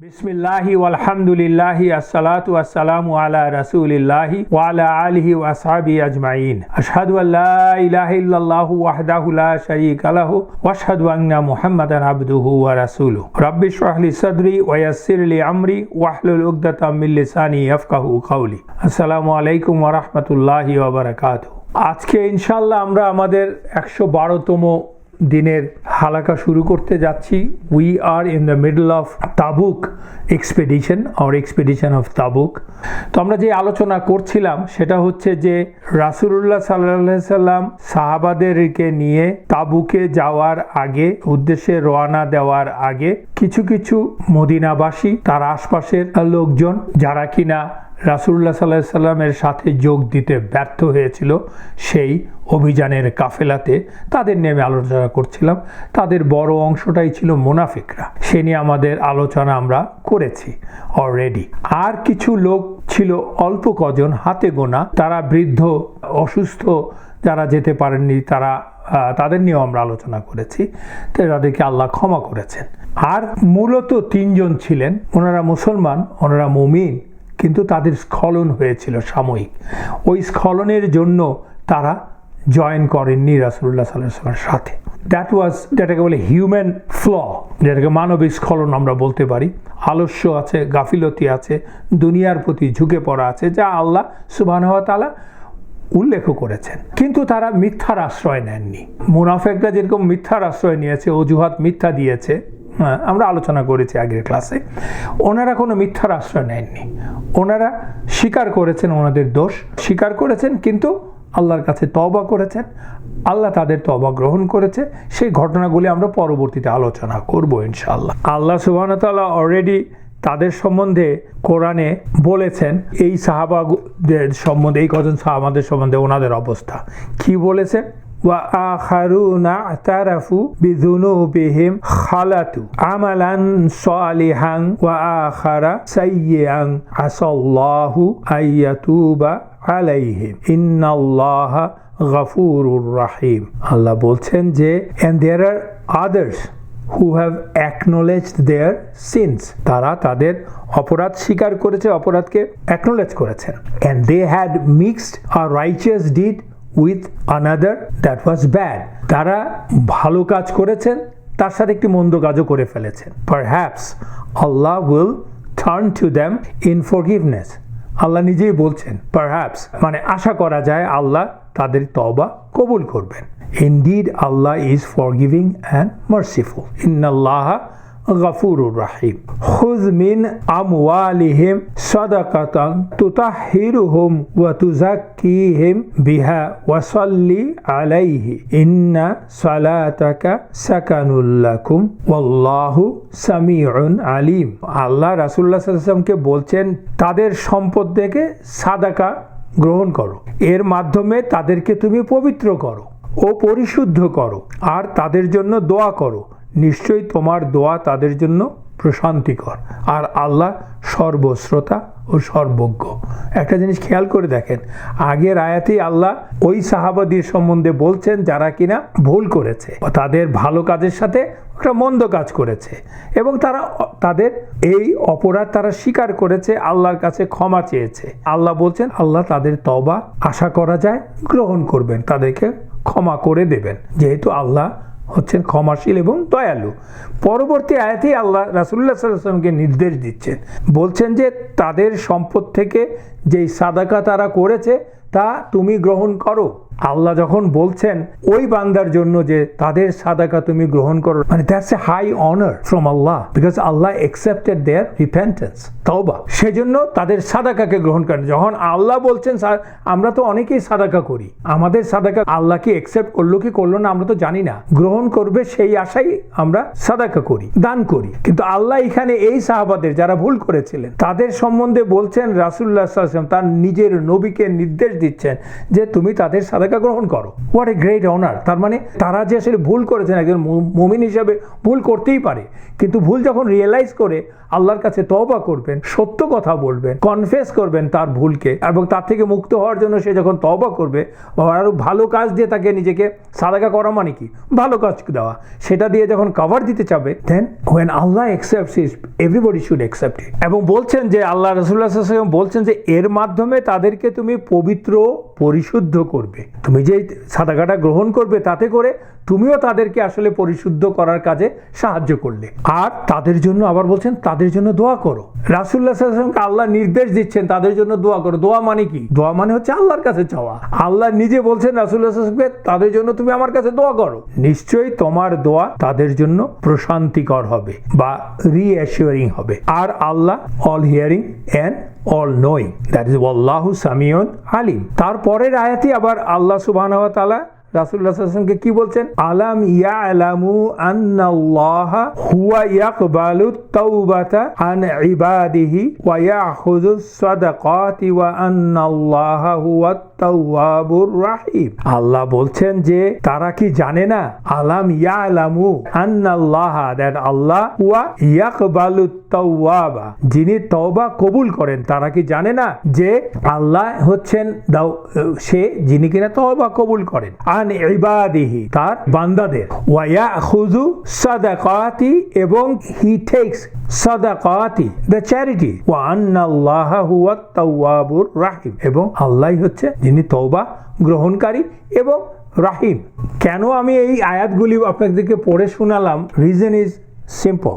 বিসমিল্লাহি ওয়ালহামদুলিল্লাহি আসসালাতু ওয়াসসালামু আলা রাসূলিল্লাহি ওয়া আলা আলিহি ওয়া আসহাবিহি আজমাইন। আশহাদু আল্লা ইলাহা ইল্লাল্লাহু ওয়াহদাহু লা শারীকা লাহু ওয়া আশহাদু আন্না মুহাম্মাদান আবদুহু ওয়া রাসূলুহু। রাব্বি ইশরাহ লি সাদরি ওয়া ইয়াসসির লি আমরি ওয়াহলুল উকদাতাম মিন লিসানি ইয়াফকাহু কাওলি। আসসালামু আলাইকুম ওয়া রাহমাতুল্লাহি ওয়া বারাকাতুহু। আজকে ইনশাআল্লাহ আমরা আমাদের 112তম দিনের হালাকা শুরু করতে যাচ্ছি। We are in the middle of Tabuk expedition or expedition of Tabuk. তো আমরা যে আলোচনা করছিলাম সেটা হচ্ছে যে রাসূলুল্লাহ সাল্লাল্লাহু আলাইহি সাল্লাম সাহাবাদেরকে নিয়ে তাবুকে যাওয়ার আগে, উদ্দেশ্যে রওনা দেওয়ার আগে কিছু কিছু মদিনাবাসী, তার আশপাশের লোকজন যারা কিনা রাসূলুল্লাহ সাল্লাল্লাহু আলাইহি সাল্লামের সাথে যোগ দিতে ব্যর্থ হয়েছিল সেই অভিযানের কাফেলাতে, তাদের নিয়ে আমি আলোচনা করছিলাম। তাদের বড় অংশটাই ছিল মুনাফিকরা। সে নিয়ে আমাদের আলোচনা আমরা করেছি অলরেডি। আর কিছু লোক ছিল অল্প কজন, হাতে গোনা, তারা বৃদ্ধ, অসুস্থ, যারা যেতে পারেননি, তাদের নিয়েও আমরা আলোচনা করেছি। তো তাদেরকে আল্লাহ ক্ষমা করেছেন। আর মূলত 3 জন ছিলেন, ওনারা মুসলমান, ওনারা মুমিন, কিন্তু তাদের স্খলন হয়েছিল সাময়িক। ওই স্খলনের জন্য তারা জয়েন করেননি রাসূলুল্লাহ সাল্লাল্লাহু আলাইহি ওয়াসাল্লামের সাথে। যেটাকে বলে হিউম্যান ফ্ল, যেটাকে মানবিক স্খলন আমরা বলতে পারি। আলস্য আছে, গাফিলতি আছে, দুনিয়ার প্রতি ঝুঁকে পড়া আছে, যা আল্লাহ সুবহানাহু ওয়া তাআলা উল্লেখ করেছেন। কিন্তু তারা মিথ্যার আশ্রয় নেননি। মুনাফিকরা যেরকম মিথ্যার আশ্রয় নিয়েছে, অজুহাত মিথ্যা দিয়েছে, আমরা আলোচনা করেছি আগের ক্লাসে, ওনারা কোনো মিথ্যার আশ্রয় নেননি। ওনারা স্বীকার করেছেন, ওনাদের দোষ স্বীকার করেছেন, কিন্তু আল্লাহর কাছে তওবা করেছেন। আল্লাহ তাদের তওবা গ্রহণ করেছে। সেই ঘটনাগুলি আমরা পরবর্তীতে আলোচনা করব ইনশাআল্লাহ। আল্লাহ সুবহানাহু ওয়া তাআলা অলরেডি তাদের সম্বন্ধে কোরআনে বলেছেন, এই সাহাবাদের সম্বন্ধে, এই কজন সাহাবাদের সম্বন্ধে ওনাদের অবস্থা কি বলেছেন। وآخرون اعترفوا بذنوبهم خلطوا عملا صالحا وآخر سيئا عسى الله أن يتوب عليهم إن الله غفور رحيم। আল্লাহ বলছেন যে and there are others who have acknowledged their sins, তারা তাদের অপরাধ স্বীকার করেছে, অপরাধকে acknowledge করেছেন। and they had mixed a righteous deed with another that was bad, তারা ভালো কাজ করেছেন, তার সাথে একটি মন্দ কাজও করে ফেলেছেন। Perhaps Allah will turn to them in forgiveness, আল্লাহ নিজেই বলছেন perhaps, মানে আশা করা যায় আল্লাহ তাদের তওবা কবুল করবেন। Indeed Allah is forgiving and merciful, innallaha গফুরুর রাহিম। খুয মিন আমওয়ালিহিম সাদাকাতান তুতাহহিরুহুম ওয়া তুযাক্কিহিম বিহা ওয়া সাল্লি আলাইহি ইন্না সালাতাকা সাকানুল লাকুম ওয়াল্লাহু সামিউন আলিম। আল্লাহ রাসূলুল্লাহ সাল্লাল্লাহু আলাইহি ওয়াসাল্লামকে বলছেন, তাদের সম্পদ থেকে সাদাকা গ্রহণ করো, এর মাধ্যমে তাদেরকে তুমি পবিত্র করো ও পরিশুদ্ধ করো, আর তাদের জন্য দোয়া করো, নিশ্চয়ই তোমার দোয়া তাদের জন্য প্রশান্তিকর, আর আল্লাহ সর্বশ্রোতা ও সর্বজ্ঞ। একটা জিনিস খেয়াল করে দেখেন, আগের আয়াতেই আল্লাহ ওই সাহাবাদের সম্বন্ধে বলছেন যারা কিনা ভুল করেছে, তাদের ভালো কাজের সাথে একটা মন্দ কাজ করেছে, এবং তাদের এই অপরাধ তারা স্বীকার করেছে, আল্লাহর কাছে ক্ষমা চেয়েছে। আল্লাহ বলছেন আল্লাহ তাদের তওবা আশা করা যায় গ্রহণ করবেন, তাদেরকে ক্ষমা করে দেবেন, যেহেতু আল্লাহ হচ্ছেন ক্ষমাশীল এবং দয়ালু। পরবর্তী আয়াতেই আল্লাহ রাসূলুল্লাহ সাল্লাল্লাহু আলাইহি ওয়াসাল্লামকে নির্দেশ দিচ্ছেন, বলছেন যে তাদের সম্পদ থেকে যেই সাদাকা তারা করেছে তা তুমি গ্রহণ করো। আল্লাহ যখন বলছেন ওই বান্দার জন্য যে তাদের সাদাকা তুমি গ্রহণ করো, মানে that's a high honour from Allah, because Allah accepted their repentance, তওবা। সেজন্য তাদের সাদাকাকে গ্রহণ করেন। যখন আল্লাহ বলছেন, আমরা তো অনেকেই সাদাকা করি, আমাদের সাদাকা আল্লাহ কি অ্যাকসেপ্ট করলো কি করলো না আমরা তো জানি না, গ্রহণ করবে সেই আশাই আমরা সাদাকা করি, দান করি। কিন্তু আল্লাহ এখানে এই সাহাবাদের যারা ভুল করেছিলেন তাদের সম্বন্ধে বলছেন, রাসূলুল্লাহ সাল্লাল্লাহু আলাইহি ওয়াসাল্লাম তার নিজের নবীকে নির্দেশ দিচ্ছেন যে তুমি তাদের সাদাকা গ্রহণ করো। What a great honour. তার মানে তারা যে আসলে ভুল করেছেন, একজন মুমিন হিসাবে ভুল করতেই পারে, কিন্তু ভুল যখন রিয়েলাইজ করে আল্লাহর কাছে তওবা করবেন, সত্য কথা বলবেন, কনফেস করবেন তার ভুলকে, এবং তার থেকে মুক্ত হওয়ার জন্য সে যখন তওবা করবে, আরো ভালো কাজ দিয়ে তাকে নিজেকে সাদাকা করা মানে কি ভালো কাজ দেওয়া, সেটা দিয়ে যখন কভার দিতে চাবে, দেন when Allah accepts it, everybody should accept it। এবং বলছেন যে আল্লাহ রাসূলুল্লাহ সাল্লাল্লাহু আলাইহি ওয়াসাল্লাম বলছেন যে এর মাধ্যমে তাদেরকে তুমি পবিত্র পরিশুদ্ধ করবে। তুমি যে সাদাকাটা গ্রহণ করবে তাতে করে তুমিও তাদেরকে আসলে পরিশুদ্ধ করার কাজে সাহায্য করলে। আর তাদের জন্য আবার বলছেন তাদের জন্য দোয়া করো। রাসূলুল্লাহ সাল্লাল্লাহু আলাইহি ওয়াসাল্লামকে আল্লাহ নির্দেশ দিচ্ছেন তাদের জন্য দোয়া করো। দোয়া মানে কি? দোয়া মানে হচ্ছে আল্লাহর কাছে চাওয়া। আল্লাহ নিজে বলছেন রাসূলুল্লাহ সাল্লাল্লাহু আলাইহি ওয়াসাল্লামকে তাদের জন্য তুমি আমার কাছে দোয়া করো, নিশ্চয়ই তোমার দোয়া তাদের জন্য প্রশান্তিকর হবে বা রিঅ্যাসিওরিং হবে। আর আল্লাহ all hearing and all knowing, that is ওয়াল্লাহু সামিউন আলিম। তারপরের আয়াতে আবার আল্লাহ সুবহানাহু ওয়া তাআলা রাসূলুল্লাহ সাল্লাল্লাহু আলাইহি ওয়াসাল্লামকে কি বলছেন? আলাম ইয়ালামু আন্নাল্লাহা হুয়া ইয়াকবালুত তাওবাতা আন ইবাদিহি ওয়া ইয়াখুযুস সাদাকাতি ওয়া আন্নাল্লাহা হুয়াত তাওয়াবুর রাহিম। আল্লাহ বলছেন যে তারা কি জানে না? আলাম ইয়ালামু আন্নাল্লাহা, দ্যাট আল্লাহ হুয়া ইয়াকবালুত তাওয়াবা, যিনি তওবা কবুল করেন। তারা কি জানে না যে আল্লাহ হচ্ছেন সে যিনি কিনা তওবা কবুল করেন, আন ইবাদিহি, তার বান্দাদের, ওয়া ইয়াখুযু সাদাকাতি, এবং হি টেকস সাদাকাতি, দ্য চ্যারিটি, ওয়া আন্নাল্লাহা হুয়াত তাওয়াবুর রাহিম, এবং আল্লাহই হচ্ছে যিনি তওবা গ্রহণকারী এবং রাহিম। কেন আমি এই আয়াতগুলি আপনাদেরকে পড়ে শোনালাম? Reason is simple.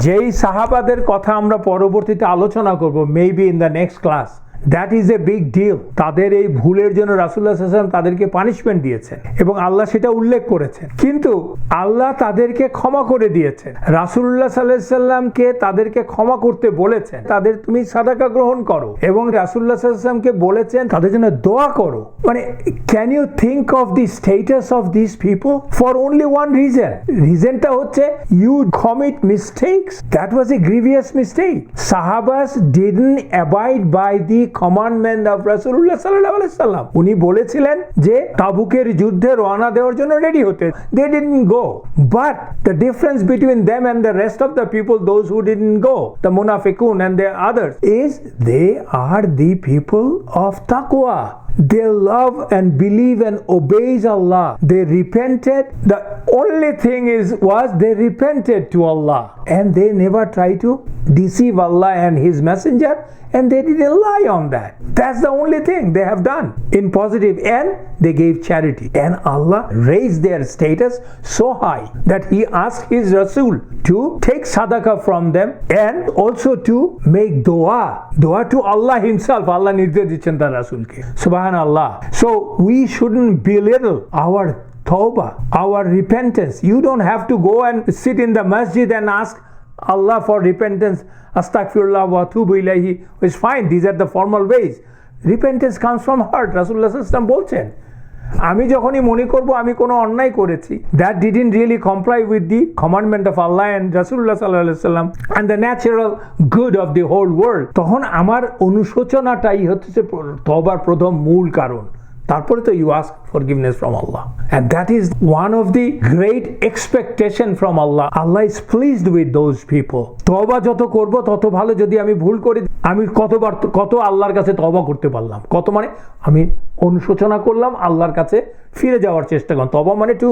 যেই সাহাবাদের কথা আমরা পরবর্তীতে আলোচনা করব, maybe in the next class, that is a big deal. তাদের এই ভুলের জন্য রাসূলুল্লাহ সাল্লাল্লাহু আলাইহি ওয়াসাল্লাম তাদেরকে পানিশমেন্ট দিয়েছেন এবং আল্লাহ সেটা উল্লেখ করেছেন, কিন্তু আল্লাহ তাদেরকে ক্ষমা করে দিয়েছেন। রাসূলুল্লাহ সাল্লাল্লাহু আলাইহি ওয়াসাল্লামকে তাদেরকে ক্ষমা করতে বলেছেন, তাদের তুমি সাদাকা গ্রহণ করো, এবং রাসূলুল্লাহ সাল্লাল্লাহু আলাইহি ওয়াসাল্লামকে বলেছেন তাদের জন্য দোয়া করো। মানে can you think of the status of this people for only one reason? রিজনটা হচ্ছে you commit mistakes, that was a grievous mistake. সাহাবাস didn't abide by the commandment of রাসূলুল্লাহ সাল্লাল্লাহু আলাইহি ওয়াসাল্লাম। উনি বলেছিলেন যে তাবুকের যুদ্ধে রওনা দেওয়ার জন্য রেডি হতে, they didn't go, but the difference between them and the rest of the people, those who didn't go, the munafiqun and the others, is they are the people of taqwa. They love and believe and obeys Allah. They repented. The only thing was they repented to Allah, and they never try to deceive Allah and His Messenger, and they didn't lie on that. That's the only thing they have done in positive, and they gave charity, and Allah raised their status so high that He asked His Rasul to take sadaqah from them and also to make dua to Allah Himself. Allah nirdesh dicchen tar Rasulke, subhanallah. So we shouldn't belittle our tawbah, our repentance. You don't have to go and sit in the masjid and ask Allah for repentance, astaghfirullah wa atubu ilayhi. It's fine, these are the formal ways. Repentance comes from heart. Rasulullah sallallahu alaihi wasallam বলছেন, আমি যখনই মনে করব আমি কোনো অন্যায় করেছি, that didn't really comply with the commandment of Allah and Rasulullah sallallahu alaihi wasallam and the natural good of the whole world, তখন আমার অনুশোচনাটাই হচ্ছে তওবার প্রথম মূল কারণ। তারপরে তো you ask forgiveness from Allah, and that is one of the great expectation from Allah. Allah is pleased with those people. তওবা যত করব তত ভালো। যদি আমি ভুল করি, আমি কত আল্লাহর কাছে তওবা করতে পারলাম, কত মানে আমি অনুশোচনা করলাম, আল্লাহর কাছে ফিরে যাওয়ার চেষ্টা করলাম। তওবা মানে to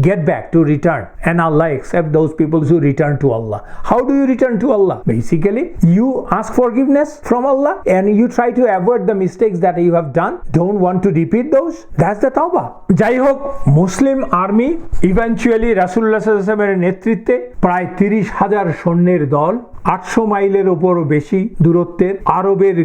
get back, to return, and Allah accept those people who return to Allah. How do you return to Allah? Basically, you ask forgiveness from Allah and you try to avoid the mistakes that you have done. Don't want to repeat those. That's the tawbah. যাই হোক, মুসলিম army eventually রাসূলুল্লাহ সাল্লাল্লাহু আলাইহি ওয়াসাল্লামের নেতৃত্বে প্রায় 30,000 সৈন্যের দল 800 মাইলের উপরও বেশি দূরত্বের আরবের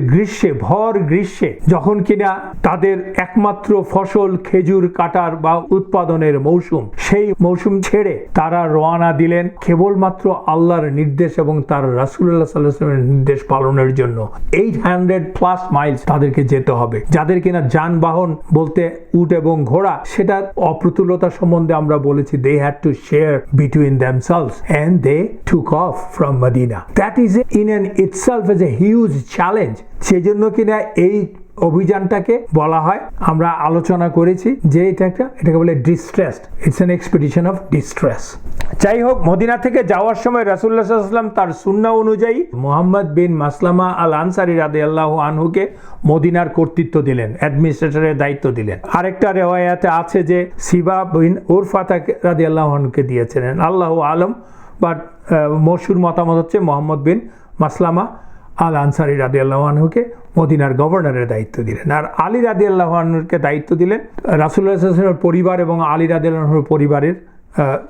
ভর গ্রীষ্মে, যখন কিনা তাদের একমাত্র ফসল খেজুর কাটার বা উৎপাদনের মৌসুম, সেই মৌসুম ছেড়ে তারা রওনা দিলেন কেবলমাত্র আল্লাহর নির্দেশ এবং তার রাসূলুল্লাহ সাল্লাল্লাহু আলাইহি ওয়াসাল্লামের নির্দেশ পালনের জন্য। 800+ মাইলস তাদেরকে যেতে হবে। যাদের কিনা যানবাহন বলতে উট এবং ঘোড়া, সেটা অপ্রতুলতা সম্বন্ধে আমরা বলেছি, they had to share between themselves and they took off from Medina. That is in and itself is a huge challenge. সেজন্য কিনা এই অভিযানটাকে বলা হয়, আমরা আলোচনা করেছি যে এটাকে বলে distressed, it's an expedition of distress. যাই হোক, মদিনা থেকে যাওয়ার সময় রাসূলুল্লাহ সাল্লাল্লাহু আলাইহি ওয়াসাল্লাম তার সুন্নাহ অনুযায়ী মুহাম্মদ বিন মাসলামা আল আনসারী রাদিয়াল্লাহু আনহুকে মদিনার কর্তৃত্ব দিলেন, অ্যাডমিনিস্ট্রেটরের দায়িত্ব দিলেন। আরেকটা রিওয়ায়াতে আছে যে সিবা বিন উরফাতা রাদিয়াল্লাহু আনহুকে দিয়েছিলেন, আল্লাহু আলম, বাট মশহুর মতামত হচ্ছে মুহাম্মদ বিন মাসলামা আল আনসারী রাদিয়াল্লাহু আনহুকে মদিনার গভর্নরের দায়িত্ব দিলেন। আর আলী রাদিয়াল্লাহু আনহুকে দায়িত্ব দিলেন রাসূলুল্লাহ সাল্লাল্লাহু আলাইহি ওয়াসাল্লামের পরিবার এবং আলী রাদিয়াল্লাহু আনহুর পরিবারের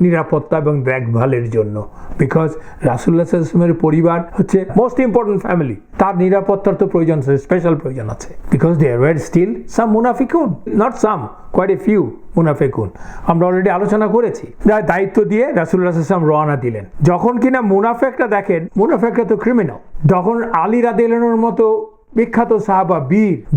নিরাপত্তা এবং দেখভালের জন্য, বিকজ রাসূলুল্লাহ সাল্লাল্লাহু আলাইহি ওয়াসাল্লামের পরিবার হচ্ছে মোস্ট ইম্পর্টেন্ট ফ্যামিলি, তার নিরাপত্তার তো প্রয়োজন আছে, স্পেশাল প্রয়োজন আছে, because there were still some মুনাফিকুন, not some, quite a few মুনাফিকুন, আমরা অলরেডি আলোচনা করেছি। দায়িত্ব দিয়ে রাসূলুল্লাহ সাল্লাল্লাহু আলাইহি ওয়াসাল্লাম রওনা দিলেন। যখন কিনা মুনাফিকরা দেখেন, মুনাফিকরা তো ক্রিমিনাল, তখন আলী রাদিয়াল্লাহু আনহুর মতো বিখ্যাত সাহাবা,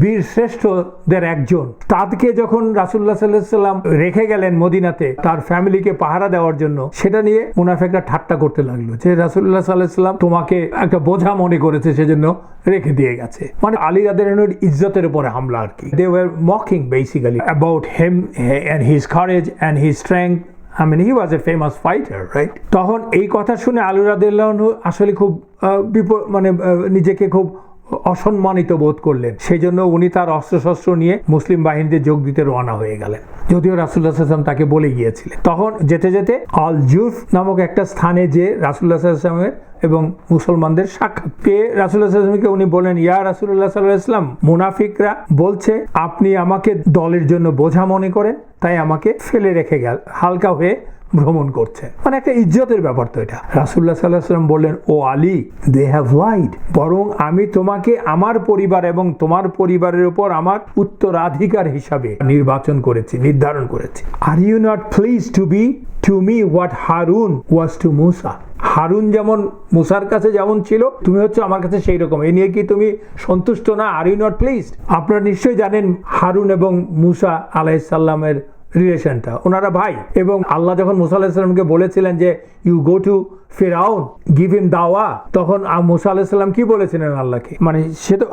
বীর শ্রেষ্ঠদের একজন, তাকে যখন রাসূলুল্লাহ সাল্লাল্লাহু আলাইহি ওয়াসাল্লাম রেখে গেলেন মদিনাতে তার ফ্যামিলিকে পাহারা দেওয়ার জন্য, সেটা নিয়ে মুনাফিকরা ঠাট্টা করতে লাগলো যে রাসূলুল্লাহ সাল্লাল্লাহু আলাইহি ওয়াসাল্লাম তোমাকে একটা বোঝা মনে করেছে, সেজন্য রেখে দিয়ে গেছে, মানে আলী রাদিয়াল্লাহু আনহুর ইজ্জতের উপরে হামলা আর কি। They were mocking basically about him and his courage and his strength. I mean, he was a famous fighter, right? তখন এই কথা শুনে আলী রাদিয়াল্লাহু আনহু আসলে খুব নিজেকে খুব অসম্মানিত বোধ করলেন, সেই জন্য উনি তার অস্ত্রশস্ত্র নিয়ে মুসলিম বাহিনীতে যোগ দিতে রওনা হয়ে গেলেন, যদিও রাসূলুল্লাহ সাল্লাল্লাহু আলাইহি ওয়াসাল্লাম তাকে বলে গিয়েছিলেন। তখন যেতে যেতে আল জুফ নামক একটা স্থানে যে রাসূলুল্লাহ সাল্লাল্লাহু আলাইহি ওয়াসাল্লামের এবং মুসলমানদের সাক্ষাৎ পেয়ে রাসূলুল্লাহ সাল্লাল্লাহু আলাইহি ওয়াসাল্লামকে উনি বলেন, ইয়া রাসূলুল্লাহ সাল্লাল্লাহু আলাইহি ওয়াসাল্লাম, মুনাফিকরা বলছে আপনি আমাকে দলের জন্য বোঝা মনে করেন, তাই আমাকে ফেলে রেখে হালকা হয়ে ভ্রমণ করছে, মানে একটা ইজ্জতের ব্যাপার তো এটা। রাসূলুল্লাহ সাল্লাল্লাহু আলাইহি ওয়াসাল্লাম বললেন, ও আলী, দে হ্যাভ লাইড, বরং আমি তোমাকে আমার পরিবার এবং তোমার পরিবারের উপর আমার উত্তরাধিকার হিসাবে নির্ধারণ করেছি। Are you not pleased to be to me what Harun was to মুসা, হারুন যেমন মুসার কাছে যেমন ছিল, তুমি হচ্ছে আমার কাছে সেই রকম, এ নিয়ে কি তুমি সন্তুষ্ট না? Are you not pleased? আপনারা নিশ্চয়ই জানেন হারুন এবং মুসা আলাইহিস সালামের রিলেশনটা, ওনারা ভাই, এবং আল্লাহ যখন মুসা আলাইহিস সালামকে বলেছিলেন যে ইউ গো টু ফেরাউন গিভ হিম দাওয়া, তখন মুসা আলাইহিস সালাম কি বলেছিলেন আল্লাহকে, মানে সে তো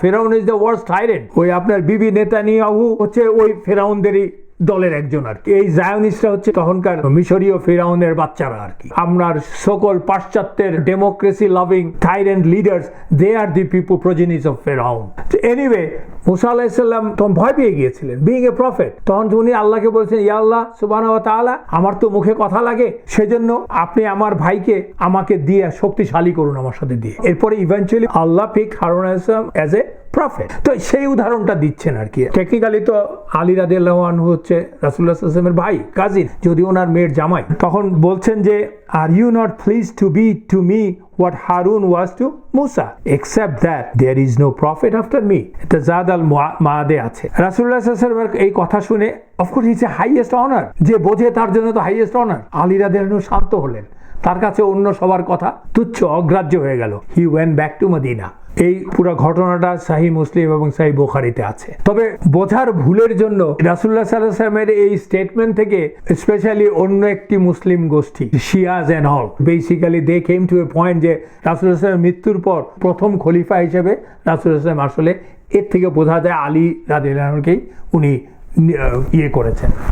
ফেরাউন ইজ দ্য ওয়ার্স্ট টাইরেন্ট, ওই আপনার বিবি নেতানিয়াহু হচ্ছে ওই ফেরাউনদেরই দলের একজন আর কি। এই জায়নিস্টরা হচ্ছে তখনকার মিশরীয় ফেরাউনের বাচ্চারা আর কি। আমরা সকল পাশ্চাত্যের democracy loving tyrant leaders, they are the people progenies of ফেরাউন। এনিওয়ে, মুসা আলাইহিস সালাম তখন ভয় পেয়ে গিয়েছিলেন, বিইং এ প্রফেট। তখন উনি আল্লাহকে বলছেন, ইয়া আল্লাহ সুবহানাহু ওয়া তাআলা, আমার তো মুখে কথা লাগে, সেজন্য আপনি আমার ভাইকে আমাকে দিয়ে শক্তিশালী করুন আমার সাথে দিয়ে। এরপরে ইভেন্চুয়ালি আল্লাহ পিক হারুন আলাইহিস সালাম অ্যাজ এ প্রফেট। তো সেই উদাহরণটা দিচ্ছেন আর কি। টেকনিক্যালি তো আলী রাদিয়াল্লাহু আনহু হচ্ছে রাসূলুল্লাহ সাল্লাল্লাহু আলাইহি ওয়াসাল্লামের ভাই, কাজিন, যদি ওনার মেয়ের জামাই। তখন বলছেন যে are you not pleased to be to me what Harun was to Musa, except that there is no prophet after me. এটা জাদ আল মাআদে আছে। রাসূলুল্লাহ সাল্লাল্লাহু আলাইহি ওয়াসাল্লামের এই কথা শুনে of course it's a highest honour, যে বোঝে তার জন্য তো হাইয়েস্ট অনার। আলী রাদিয়াল্লাহু আনহু শান্ত হলেন, তার কাছে অন্য সবার কথা তুচ্ছ, অগ্রাহ্য হয়ে গেল। He went back to Medina. এই পুরো ঘটনাটা সহিহ মুসলিম এবং সহিহ বুখারীতে আছে। তবে বোঝার ভুলের জন্য রাসূলুল্লাহ সাল্লাল্লাহু আলাইহি ওয়াসাল্লামের এই স্টেটমেন্ট থেকে স্পেশালি অন্য একটি মুসলিম গোষ্ঠী, Shias and all, basically they came to a point যে রাসূলুল্লাহ সাল্লাল্লাহু আলাইহি ওয়াসাল্লামের মৃত্যুর পর প্রথম খলিফা হিসেবে রাসূলুল্লাহ সাল্লাল্লাহু আলাইহি ওয়াসাল্লাম আসলে এর থেকে বোঝা যায় আলী রাদিয়াল্লাহু আনহুকেই উনি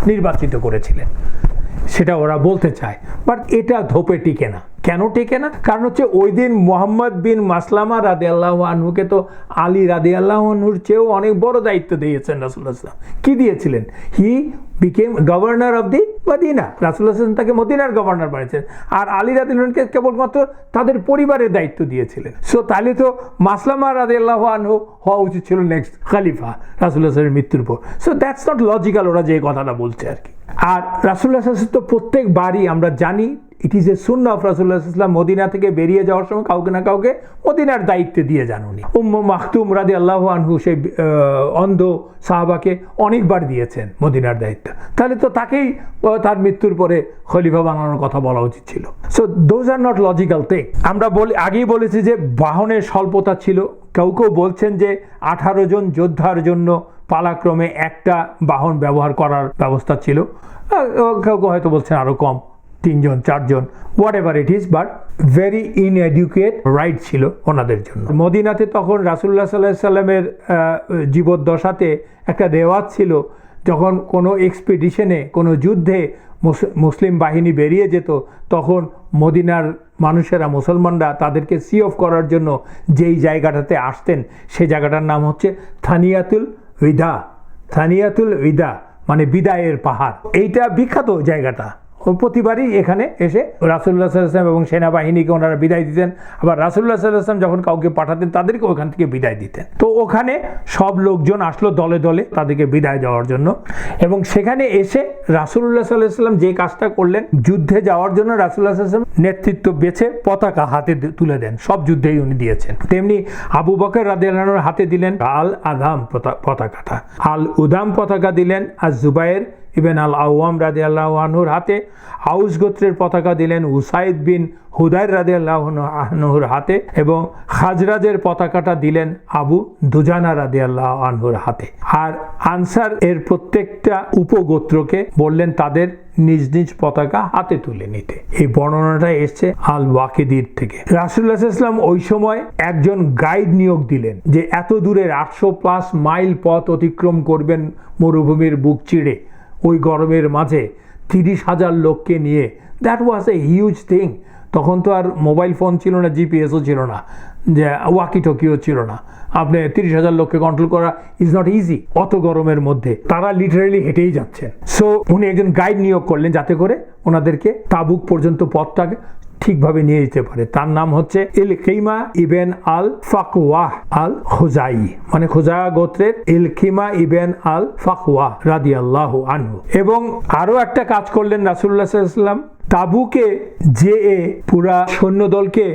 নির্বাচিত করেছিলেন, সেটা ওরা বলতে চায়। বাট এটা ধোপে টিকে না। কেন টিকে না? কারণ হচ্ছে ওই দিন মুহাম্মদ বিন মাসলামা রাদিয়াল্লাহু আনহুকে তো আলী রাদিয়াল্লাহু আনহুর চেয়েও অনেক বড় দায়িত্ব দিয়েছেন রাসূলুল্লাহ সাল্লাল্লাহু আলাইহি ওয়াসাল্লাম। কি দিয়েছিলেন? He became governor of the Medina. রাসূলুল্লাহ সাল্লাল্লাহু আলাইহি ওয়াসাল্লাম তাকে মদিনার গভর্নর বানিয়েছেন, আর আলী রাদিয়াল্লাহু আনহুকে কেবলমাত্র তাদের পরিবারের দায়িত্ব দিয়েছিলেন। সো তাহলে তো মাসলামা রাদিয়াল্লাহু আনহু হওয়া উচিত ছিল নেক্সট খলিফা রাসূলুল্লাহ সাল্লাল্লাহু আলাইহি ওয়াসাল্লামের মৃত্যুর পর। সো দ্যাটস নট লজিক্যাল, ওরা যে কথাটা বলছে আর কি। আর রাসূলুল্লাহ সাল্লাল্লাহু আলাইহি ওয়াসাল্লাম তো প্রত্যেকবারই আমরা জানি it is a Sunnah of রাসূলুল্লাহ সাল্লাল্লাহু আলাইহি ওয়াসাল্লাম মদিনা থেকে বেরিয়ে যাওয়ার সময় কাউকে না কাউকে মদিনার দায়িত্ব দিয়ে যান উনি। উম্মে মাকতুম রাদিয়াল্লাহু আনহু সেই অন্ধ সাহাবাকে অনেকবার দিয়েছেন মদিনার দায়িত্ব, তাহলে তো তাকেই তার মৃত্যুর পরে খলিফা বানানোর কথা বলা উচিত ছিল। So those are not logical thing. আমরা আগেই বলেছি যে বাহনের স্বল্পতা ছিল। কেউ কেউ বলছেন যে 18 জন যোদ্ধার জন্য পালাক্রমে একটা বাহন ব্যবহার করার ব্যবস্থা ছিল, কেউ কেউ হয়তো বলছেন আরো কম, 3 জন 4 জন whatever it is, but very uneducated right ছিল ওনাদের জন্য। মদিনাতে তখন রাসূলুল্লাহ সাল্লাল্লাহু আলাইহি সাল্লামের জীবদ্দশাতে একটা রেওয়াজ ছিল, যখন কোনো এক্সপিডিশনে কোনো যুদ্ধে মুসলিম বাহিনী বেরিয়ে যেত, তখন মদিনার মানুষেরা মুসলমানরা তাদেরকে সি অফ করার জন্য যেই জায়গাটাতে আসতেন সেই জায়গাটার নাম হচ্ছে থানিয়াতুল উইদা। থানিয়াতুল উইদা মানে বিদায়ের পাহাড়। এইটা বিখ্যাত জায়গাটা। প্রতিবারই এখানে এসে রাসূলুল্লাহ সাল্লাল্লাহু আলাইহি ওয়াসাল্লাম এবং সেনাবাহিনীকে ওনারা বিদায় দিতেন, আবার রাসূলুল্লাহ সাল্লাল্লাহু আলাইহি ওয়াসাল্লাম যখন কাউকে পাঠাতেন তাদেরকে ওখান থেকে বিদায় দিতেন। তো ওখানে সব লোকজন আসলো দলে দলে তাদেরকে বিদায় দেওয়ার জন্য, এবং সেখানে এসে রাসূলুল্লাহ সাল্লাল্লাহু আলাইহি ওয়াসাল্লাম যে কাজটা করলেন, যুদ্ধে যাওয়ার জন্য রাসূলুল্লাহ সাল্লাল্লাহু আলাইহি ওয়াসাল্লাম নেতৃত্ব বেছে পতাকা হাতে তুলে দেন। সব যুদ্ধেই উনি দিয়েছেন। তেমনি আবু বকর রাদিয়াল্লাহু আনহুর হাতে দিলেন আল আযাম পতাকাটা, আল উদাম পতাকা দিলেন আজ-জুবায়ের ইবন আল আওয়াম রাদিয়াল্লাহু আনহুর হাতে, আউস গোত্রের পতাকা দিলেন উসাইদ বিন হুদাইর রাদিয়াল্লাহু আনহুর হাতে, এবং খাজরাজের পতাকাটা দিলেন আবু দুজানা রাদিয়াল্লাহু আনহুর হাতে। আর আনসার এর প্রত্যেকটা উপগোত্রকে বললেন তাদের নিজ নিজ পতাকা হাতে তুলে নিতে। এই বর্ণনাটা এসছে আল ওয়াকিদির থেকে। রাসূলুল্লাহ সাল্লাল্লাহু আলাইহি ওয়াসাল্লাম ওই সময় একজন গাইড নিয়োগ দিলেন যে এত দূরের 800+ মাইল পথ অতিক্রম করবেন মরুভূমির বুক চিড়ে ওই গরমের মাঝে 30,000 লোককে নিয়ে। That was a huge thing. তখন তো আর মোবাইল ফোন ছিল না, জিপিএসও ছিল না, যে ওয়াকি টকিও ছিল না। আপনি 30,000 লোককে কন্ট্রোল করা ইজ নট ইজি অত গরমের মধ্যে। তারা লিটারেলি হেঁটেই যাচ্ছেন। সো উনি একজন গাইড নিয়োগ করলেন যাতে করে ওনাদেরকে তাবুক পর্যন্ত পথটাকে ঠিকভাবে নিয়ে যেতে পারে। তার নাম হচ্ছে ইলকিমা ইবেন আল ফাকওয়াহ আল খুজাই, মানে খুজা গোত্রের ইলকিমা ইবেন আল ফাকওয়াহ রাদিয়াল্লাহু আনহু। এবং আরো একটা কাজ করলেন রাসূলুল্লাহ সাল্লাল্লাহু আলাইহি ওয়াসাল্লাম, তাবুকে যে পুরা সৈন্যদলকে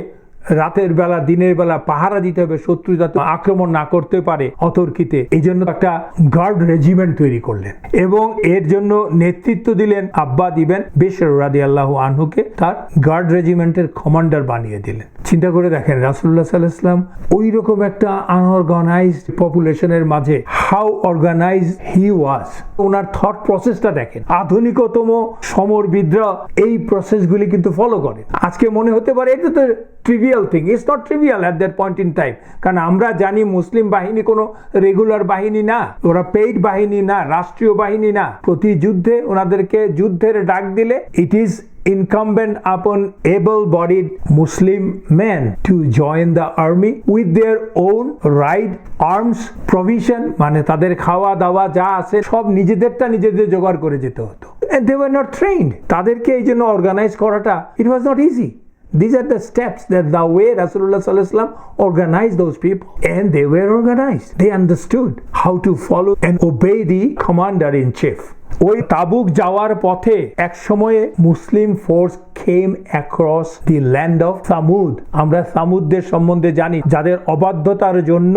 রাতের বেলা দিনের বেলা পাহারা দিতে হবে, শত্রু যাতে আক্রমণ না করতে পারে অতর্কিতে, এই জন্য একটা গার্ড রেজিমেন্ট তৈরি করলেন এবং এর জন্য নেতৃত্ব দিলেন আব্বাদ ইবেন বিশর রাদিয়াল্লাহু আনহুকে, তার গার্ড রেজিমেন্টের কমান্ডার বানিয়ে দিলেন। চিন্তা করে দেখেন রাসূলুল্লাহ সাল্লাল্লাহু আলাইহি ওয়াসাল্লাম ওই রকম একটা আনঅর্গানাইজড পপুলেশনের মাঝে হাউ অর্গানাইজড হি ওয়াজ। ওনার থট প্রসেসটা দেখেন। আধুনিকতম সমরবিদরা এই প্রসেসগুলি কিন্তু ফলো করেন। আজকে মনে হতে পারে এটা তো trivial thing. It's not trivial at that point in time, কারণ আমরা জানি মুসলিম বাহিনী কোনো রেগুলার বাহিনী না, ওরা পেইড বাহিনী না, রাষ্ট্রীয় বাহিনী না। প্রতি যুদ্ধে ওনাদেরকে যুদ্ধের ডাক দিলে it is incumbent upon able-bodied Muslim men to join the army with their own right, arms, provision, মানে তাদের খাওয়া দাওয়া যা আছে সব নিজেদেরটা নিজেদের জোগাড় করে যেতে হতো। And they were not trained. তাদেরকে এই জন্য অর্গানাইজ করাটা it was not easy. These are the steps that the way Rasulullah sallallahu alaihi wasallam organized those people, and they were organized. They understood how to follow and obey the commander in chief. ওই তাবুক যাওয়ার পথে এক সময়ে Muslim force came across the land of Thamud. আমরা সামুদদের সম্বন্ধে জানি, যাদের অবাধ্যতার জন্য,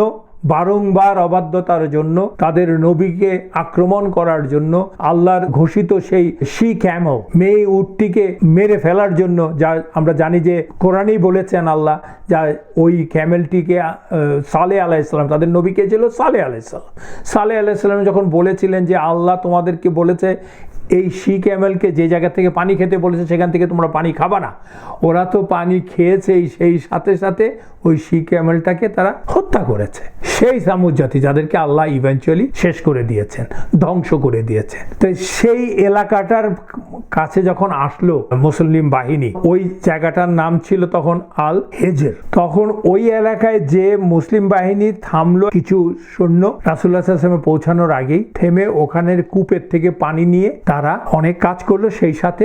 বারংবার অবাধ্যতার জন্য, তাদের নবীকে আক্রমণ করার জন্য আল্লাহর ঘোষিত সেই শি ক্যামেল, মেয়ে উটটিকে মেরে ফেলার জন্য, যা আমরা জানি যে কোরআনই বলেছেন আল্লাহ, যা ওই ক্যামেলটিকে সালেহ আলাইহিস সালাম, তাদের নবীকে ছিল সালেহ আলাইহিস সালাম। সালেহ আলাইহিস সালাম যখন বলেছিলেন যে আল্লাহ তোমাদেরকে বলেছে এই শি ক্যামেলকে যে জায়গা থেকে পানি খেতে বলেছে সেখান থেকে তোমরা পানি খাবা না, ওরা তো পানি খেয়েছেই, সেই সাথে সাথে ওই শি ক্যামেলটাকে তারা হত্যা করেছে। সেই সামুদ জাতি যাদেরকে আল্লাহ ইভেন্চুয়ালি শেষ করে দিয়েছেন, ধ্বংস করে দিয়েছেন। তো সেই এলাকাটার কাছে যখন আসলো মুসলিম বাহিনী, ওই জায়গাটার নাম ছিল তখন আল হেজর। তখন ওই এলাকায় যে মুসলিম বাহিনী থামলো, কিছু সৈন্য রাসূলুল্লাহ সাল্লাল্লাহু আলাইহি ওয়াসাল্লাম পৌঁছানোর আগেই থেমে ওখানের কূপের থেকে পানি নিয়ে তারা অনেক কাজ করলো, সেই সাথে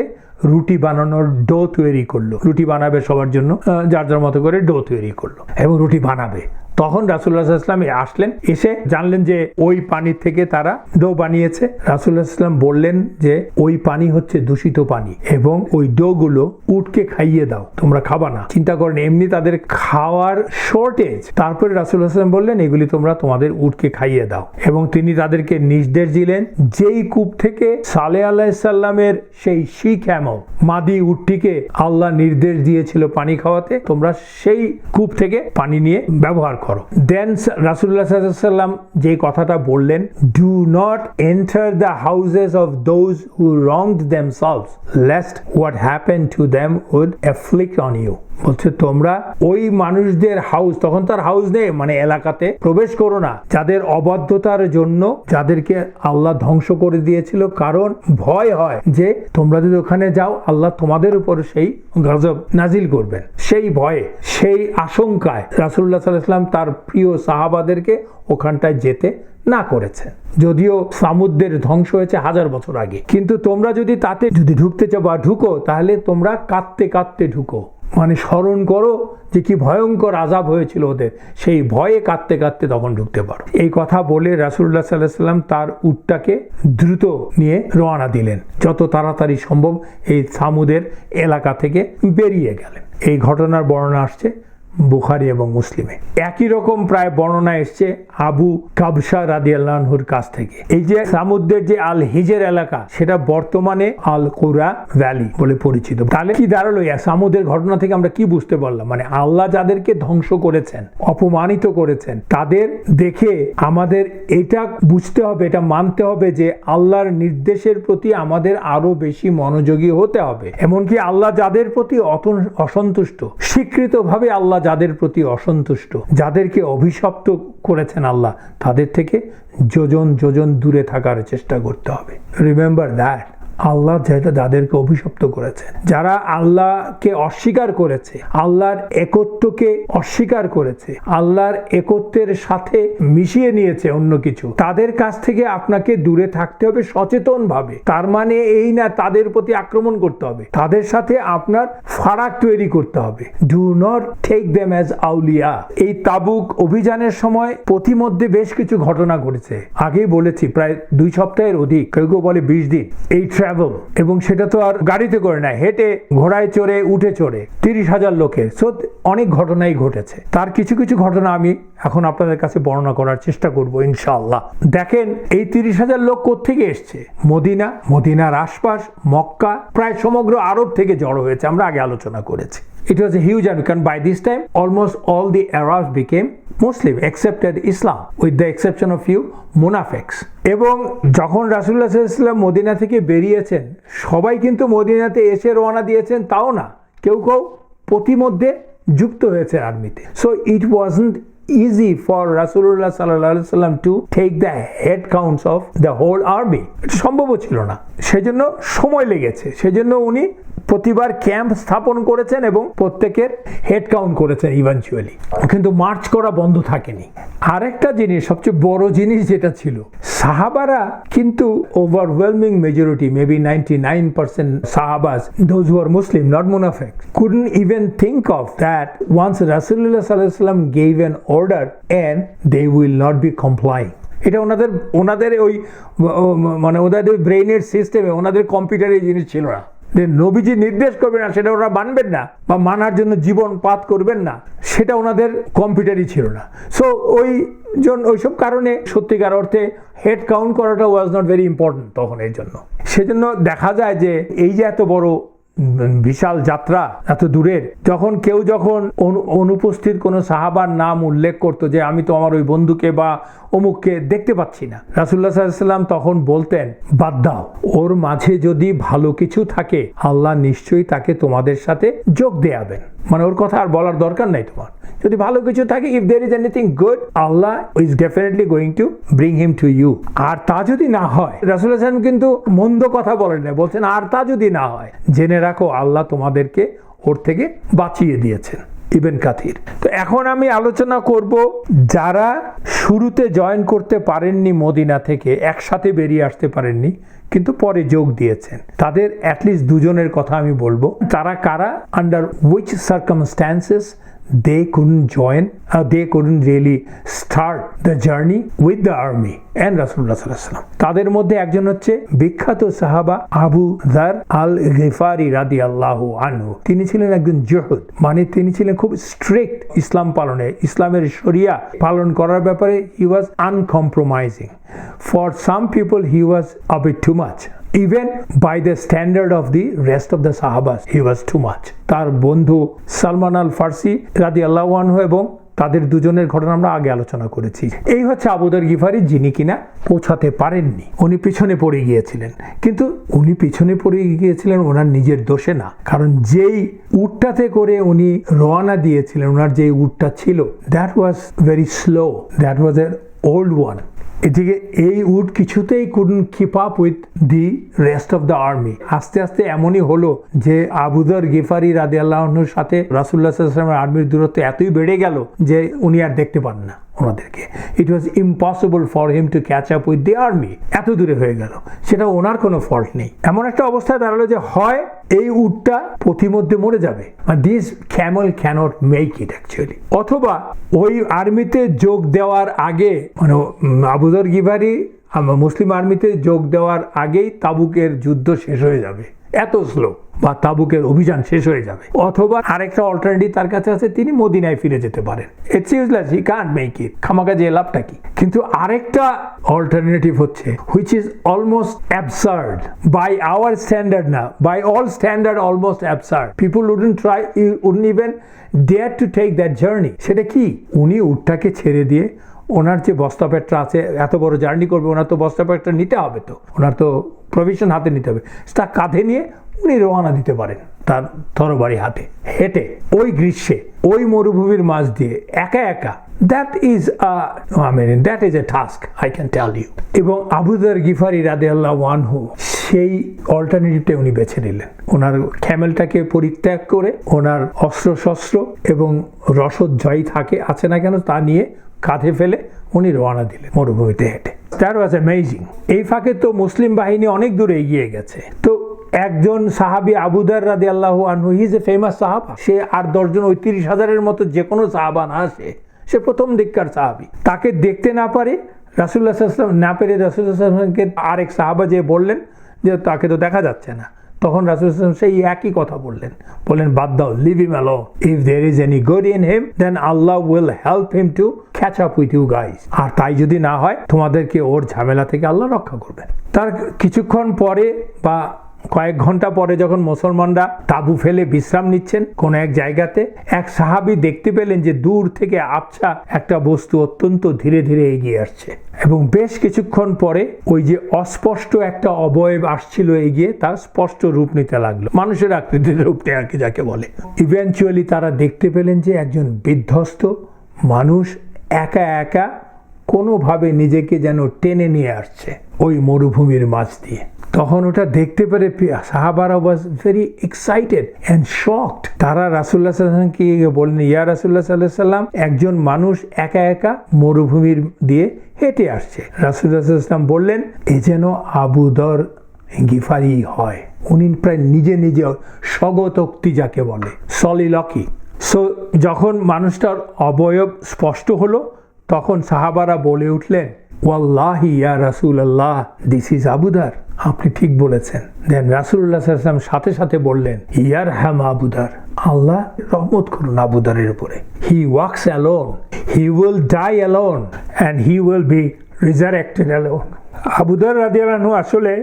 রুটি বানানোর ডো তৈরি করলো। রুটি বানাবে সবার জন্য, যার যার মতো করে ডো তৈরি করলো এবং রুটি বানাবে। তখন রাসূলুল্লাহ সাল্লাল্লাহু আলাইহি ওয়াসাল্লাম আসলেন, এসে জানলেন যে ওই পানি থেকে তারা ডো বানিয়েছে। রাসূলুল্লাহ সাল্লাল্লাহু আলাইহি ওয়াসাল্লাম বললেন যে ওই পানি হচ্ছে দূষিত পানি এবং ওই ডো গুলো উটকে খাইয়ে দাও, তোমরা খাবা না। চিন্তা করেন, এমনি তাদের খাওয়ার শর্টেজ, তারপরে রাসূলুল্লাহ সাল্লাল্লাহু আলাইহি ওয়াসাল্লাম বললেন এগুলি তোমরা তোমাদের উটকে খাইয়ে দাও। এবং তিনি তাদেরকে নির্দেশ দিলেন যেই কূপ থেকে সালেহ আলাইহিস সালামের সেই শি ক্যামেল মাদি উটটিকে আল্লাহ নির্দেশ দিয়েছিল পানি খাওয়াতে, তোমরা সেই কূপ থেকে পানি নিয়ে ব্যবহার করো। করো। দেন রাসূলুল্লাহ সাল্লাল্লাহু আলাইহি ওয়াসাল্লাম যে কথাটা বললেন, do not enter the houses of those who wronged themselves lest what happen to them would afflict on you. বলছে তোমরা ওই মানুষদের হাউস, তখন তার হাউস নেই, মানে এলাকাতে প্রবেশ করো না যাদের অবাধ্যতার জন্য যাদেরকে আল্লাহ ধ্বংস করে দিয়েছিল, কারণ ভয় হয় যে তোমরা যদি ওখানে যাও আল্লাহ তোমাদের উপর সেই গজব নাজিল করবেন। সেই ভয়ে, সেই আশঙ্কায় রাসূলুল্লাহ সাল্লাল্লাহু আলাইহি ওয়াসাল্লাম তার প্রিয় সাহাবাদেরকে ওখানটায় যেতে না করেছেন। যদিও সামুদ্রের ধ্বংস হয়েছে 1000 বছর আগে, কিন্তু তোমরা যদি তাতে ঢুকতে চাও বা ঢুকো, তাহলে তোমরা কাঁদতে কাঁদতে ঢুকো, মানে স্মরণ করো যে কি ভয়ঙ্কর আযাব হয়েছিল ওদের, সেই ভয়ে কাঁদতে কাঁদতে তখন ঢুকতে পারো। এই কথা বলে রাসূলুল্লাহ সাল্লাল্লাহু আলাইহি ওয়াসাল্লাম তার উটটাকে দ্রুত নিয়ে রওনা দিলেন, যত তাড়াতাড়ি সম্ভব এই সামুদের এলাকা থেকে বেরিয়ে গেলেন। এই ঘটনার বর্ণনা আসছে বুখারী এবং মুসলিমে। একই রকম প্রায় বর্ণনা এসছে আবু কাবসা রাদিয়াল্লাহু আনহুর কাছ থেকে। এই যে সামুদ্রের যে আল হিজের এলাকা, সেটা বর্তমানে আল কুরা ভ্যালি বলে পরিচিত। তাহলে কি দাঁড়ালো? সামুদ্রের ঘটনা থেকে আমরা কি বুঝতে পারলাম? মানে আল্লাহ যাদেরকে ধ্বংস করেছেন, অপমানিত করেছেন, তাদের দেখে আমাদের এটা বুঝতে হবে, এটা মানতে হবে যে আল্লাহর নির্দেশের প্রতি আমাদের আরো বেশি মনোযোগী হতে হবে। এমনকি আল্লাহ যাদের প্রতি অসন্তুষ্ট, স্বীকৃতভাবে আল্লাহ যাদের প্রতি অসন্তুষ্ট, যাদেরকে অভিশপ্ত করেছেন আল্লাহ, তাদের থেকে যোজন যোজন দূরে থাকার চেষ্টা করতে হবে। রিমেম্বার দ্যাট আল্লাহ যেটা যাদেরকে অভিশপ্ত করেছেন, যারা আল্লাহকে অস্বীকার করেছে, আল্লাহর একত্বকে অস্বীকার করেছে, আল্লাহর একত্বের সাথে মিশিয়ে নিয়েছে অন্য কিছু, তাদের কাছ থেকে আপনাকে দূরে থাকতে হবে সচেতন ভাবে। তার মানে এই না তাদের প্রতি আক্রমণ করতে হবে, তাদের সাথে আপনার ফারাক তৈরি করতে হবে। Do not take them as আউলিয়া। এই তাবুক অভিযানের সময় পথিমধ্যে বেশ কিছু ঘটনা ঘটেছে, আগেই বলেছি প্রায় 2 সপ্তাহের অধিক, কেউ কেউ বলে 20 দিন এই ট্রাভেল, এবং সেটা তো আর গাড়িতে করে না, হেঁটে, ঘোড়ায় চড়ে, উঠে চড়ে 30,000 লোকের। সো অনেক ঘটনাই ঘটেছে। তার কিছু কিছু ঘটনা আমি এখন আপনাদের কাছে বর্ণনা করার চেষ্টা করব ইনশাআল্লাহ। দেখেন এই 30,000 লোক কোত্থেকে এসছে? মদিনার আশপাশ, মক্কা, প্রায় সমগ্র আরব থেকে জড়ো হয়েছে। আমরা আগে আলোচনা করেছি। It was a huge army, because by this time almost all the Arabs became Muslim, accepted Islam, with the exception of few munafiqs. এবং যখন রাসূলুল্লাহ সাল্লাল্লাহু আলাইহি ওয়াসাল্লাম মদিনা থেকে বেরিয়েছেন, সবাই কিন্তু মদিনাতে এসে রওনা দিয়েছেন তাও না, কেউ কেউ পথিমধ্যে যুক্ত হয়েছে আর্মিতে। So it wasn't easy for Rasulullah sallallahu alaihi wasallam to take the head counts of the whole army. এটা সম্ভব ছিল না, সেজন্য সময় লেগেছে। সেজন্য উনি প্রতিবার ক্যাম্প স্থাপন করেছেন এবং প্রত্যেকের হেড কাউন্ট করেছেন ইভেনচুয়ালি, কিন্তু মার্চ করা বন্ধ থাকেনি। আরেকটা জিনিস, সবচেয়ে বড় জিনিস যেটা ছিল, সাহাবারা কিন্তু overwhelming majority, maybe 99% সাহাবাস, those who are Muslim, not munafiq, couldn't even think of that once Rasulullah sallallahu alaihi wasallam gave an order and they will not be complying. এটা ওনাদের ওই মানে ওদের ব্রেইনের সিস্টেমে, ওনাদের কম্পিউটারে এই জিনিস ছিল না। নবীজি নির্দেশ করবেন না, সেটা ওরা মানবেন না, বা মানার জন্য জীবন পাত করবেন না, সেটা ওনাদের কম্পিউটারই ছিল না। সো ওইসব কারণে সত্যিকার অর্থে হেড কাউন্ট করাটা ওয়াজ নট ভেরি ইম্পর্টেন্ট তখন। এই জন্য সেজন্য দেখা যায় যে এই যে এত বড় বিশাল যাত্রা, এত দূরের, যখন অনুপস্থিত কোনো সাহাবার নাম উল্লেখ করতো যে আমি তো আমার ওই বন্ধুকে বা অমুককে দেখতে পাচ্ছি না, রাসূলুল্লাহ সাল্লাল্লাহু আলাইহি ওয়াসাল্লাম তখন বলতেন, বাদ দাও, ওর মাঝে যদি ভালো কিছু থাকে আল্লাহ নিশ্চয়ই তাকে তোমাদের সাথে যোগ দেয়াবেন। মানে ওর কথা আর বলার দরকার নাই তোমার। যদি ভালো কিছু থাকে, if there is anything good, Allah is definitely going to bring him to you. আর তা যদি না হয়, রাসূলুল্লাহ সাল্লাল্লাহু আলাইহি ওয়াসাল্লাম কিন্তু মন্দ কথা বলেন না, বলছেন আর তা যদি না হয় জেনে রাখো আল্লাহ তোমাদেরকে ওর থেকে বাঁচিয়ে দিয়েছেন। ইবন কাথির। তো এখন আমি আলোচনা করব যারা শুরুতে জয়েন করতে পারেননি, মদিনা থেকে একসাথে বেরিয়ে আসতে পারেননি, কিন্তু পরে যোগ দিয়েছেন, তাদের অ্যাটলিস্ট 2 জনের কথা আমি বলবো। তারা কারা? Under which circumstances they couldn't join, they couldn't really start the journey with the army and Rasulullah sallallahu alaihi wasallam. তাদের মধ্যে একজন হচ্ছে বিখ্যাত সাহাবা আবু যার আল গিফারি রাদিয়াল্লাহু আনহু। তিনি ছিলেন একজন জুহুদ, মানে তিনি ছিলেন খুব স্ট্রিক্ট ইসলাম পালনে, ইসলামের শরিয়া পালন করার ব্যাপারে he was uncompromising. For some people he was a bit too much. Even by the standard of the rest of the Sahabas, he was too much. তার বন্ধু সালমান আল ফার্সি রাদিয়াল্লাহু আনহু এবং তাদের দুজনের ঘটনা আমরা আগে আলোচনা করেছি। এই হচ্ছে আবু যর গিফারি, যিনি কিনা পৌঁছাতে পারেননি, উনি পিছনে পড়ে গিয়েছিলেন। কিন্তু উনি পিছনে পড়ে গিয়েছিলেন ওনার নিজের দোষে না, কারণ যেই উটটাতে করে উনি রওনা দিয়েছিলেন, ওনার যে উটটা ছিল, that was very slow, that was এর ওল্ড ওয়ান। এদিকে এই উট কিছুতেই couldn't keep up with the rest of the army। আস্তে আস্তে এমনই হলো যে আবু যর গিফারি রাদিয়াল্লাহু আনহুর সাথে রাসূলুল্লাহ সাল্লাল্লাহু আলাইহি ওয়াসাল্লামের আর্মির দূরত্ব এতই বেড়ে গেল যে উনি আর দেখতে পান না ওনাদেরকে। It was impossible for him to catch up with the army. এত দূরে হয়ে গেল, সেটা ওনার কোনো ফল্ট নেই। এমন একটা অবস্থায় দাঁড়ালো যে হয় এই উটটা পথিমধ্যে মরে যাবে, this camel cannot make it actually, অথবা ওই আর্মিতে যোগ দেওয়ার আগে, মানে আবু যর গিফারি মুসলিম আর্মিতে যোগ দেওয়ার আগেই তাবুকের যুদ্ধ শেষ হয়ে যাবে, এত স্লো, বা তাবুকের অভিযান শেষ হয়ে যাবে। অথবা আরেকটা অল্টারনেটিভ তার কাছে আছে, তিনি মদিনায় ফিরে যেতে পারেন। It's useless, he can't make it, খামাকা যে লাভটা কি। কিন্তু আরেকটা অল্টারনেটিভ হচ্ছে, which is almost absurd by our standard, না by all standard, almost absurd. People wouldn't try, wouldn't even dare to take that journey. সেটা কি, উনি উটটাকে ছেড়ে দিয়ে ওনার যে বস্তাপেটটা আছে, এত বড় জার্নি করবে, ওনার তো বস্তাপেটটা নিতে হবে, তো ওনার তো প্রভিশন হাতে নিতে হবে, তা কাঁধে নিয়ে উনি রওনা দিতে পারেন তার তরবারি হাতে, হেঁটে ওই গ্রীষ্মে ওই মরুভূমির মাঝ দিয়ে একা একা। That is a task, I can tell you. এবং আবু যর গিফারি রাদিয়াল্লাহু আনহু সেই অল্টারনেটিভটা উনি বেছে নিলেন। ওনার ক্যামেলটাকে পরিত্যাগ করে, ওনার অস্ত্রশস্ত্র এবং রসদ জয় আছে না কেন তা নিয়ে কাঁধে ফেলে উনি রওনা দিলেন মরুভূমিতে হেঁটে। That was amazing. এই ফাঁকে তো মুসলিম বাহিনী অনেক দূরে এগিয়ে গেছে। তো একজন সাহাবী আবু যর রাদিয়াল্লাহু আনহু, হি ইজ এ ফেমাস সাহাবা। সে আর 10 জন, ওই 30,000-এর মতো যে কোনো সাহাবা না, সে প্রথম দিককার সাহাবী। তাকে দেখতে না পারে রাসূলুল্লাহ সাল্লাল্লাহু আলাইহি ওয়াসাল্লাম, না পেরে রাসূলুল্লাহ সাল্লাল্লাহু আলাইহি ওয়াসাল্লামকে আরেক সাহাবা যে বললেন যে তাকে তো দেখা যাচ্ছে না। তখন রাসূলুল্লাহ সাল্লাল্লাহু আলাইহি ওয়াসাল্লাম সেই একই কথা বললেন, বাদ দাও, leave him alone, if there is any good in him then Allah will help him to catch up with you guys. আর তাই যদি না হয়, তোমাদেরকে ওর ঝামেলা থেকে আল্লাহ রক্ষা করবেন। তার কিছুক্ষণ পরে বা কয়েক ঘন্টা পরে যখন মুসলমানরা তাঁবু ফেলে বিশ্রাম নিচ্ছেন কোন এক জায়গাতে, এক সাহাবী দেখতে পেলেন যে দূর থেকে আবছা একটা বস্তু অত্যন্ত ধীরে ধীরে এগিয়ে আসছে, এবং বেশ কিছুক্ষণ পরে ওই যে অস্পষ্ট একটা অবয়ব আসছিল এগিয়ে, তার স্পষ্ট রূপ নিতে লাগলো, মানুষের আকৃতির রূপ নেয় আর কি যাকে বলে। ইভেনচুয়ালি তারা দেখতে পেলেন যে একজন বিধ্বস্ত মানুষ একা একা কোনোভাবে নিজেকে যেন টেনে নিয়ে আসছে ওই মরুভূমির মাঝ দিয়ে। তখন ওটা দেখতে পেরে সাহাবারা was very excited and shocked. তারা রাসূলুল্লাহ সাল্লাল্লাহু আলাইহি ওয়াসাল্লামকে বললেন, ইয়া রাসূলুল্লাহ সাল্লাল্লাহু আলাইহি ওয়াসাল্লাম, একজন মানুষ একা একা মরুভূমির দিয়ে হেঁটে আসছে। রাসূলুল্লাহ সাল্লাল্লাহু আলাইহি ওয়াসাল্লাম বললেন, এ যেন আবু যর গিফারি হয়। উনি প্রায় নিজে নিজে স্বগতোক্তি যাকে বলে, সলিলকি। সো যখন মানুষটার অবয়ব স্পষ্ট হলো, তখন সাহাবারা বলে উঠলেন, ওয়াল্লাহি ইয়া রাসূলুল্লাহ, দিস ইজ আবু যর, আপনি ঠিক বলেছেন। দেন রাসূলুল্লাহ সাল্লাল্লাহু আলাইহি ওয়াসাল্লাম সাথে সাথে বললেন, ইয়ারহাম আবু যর, আল্লাহ রহমত করুন আবু যরের উপরে। He walks alone, he will die alone and he will be resurrected alone. Abu Dharr রাদিয়াল্লাহু আনহু আসলে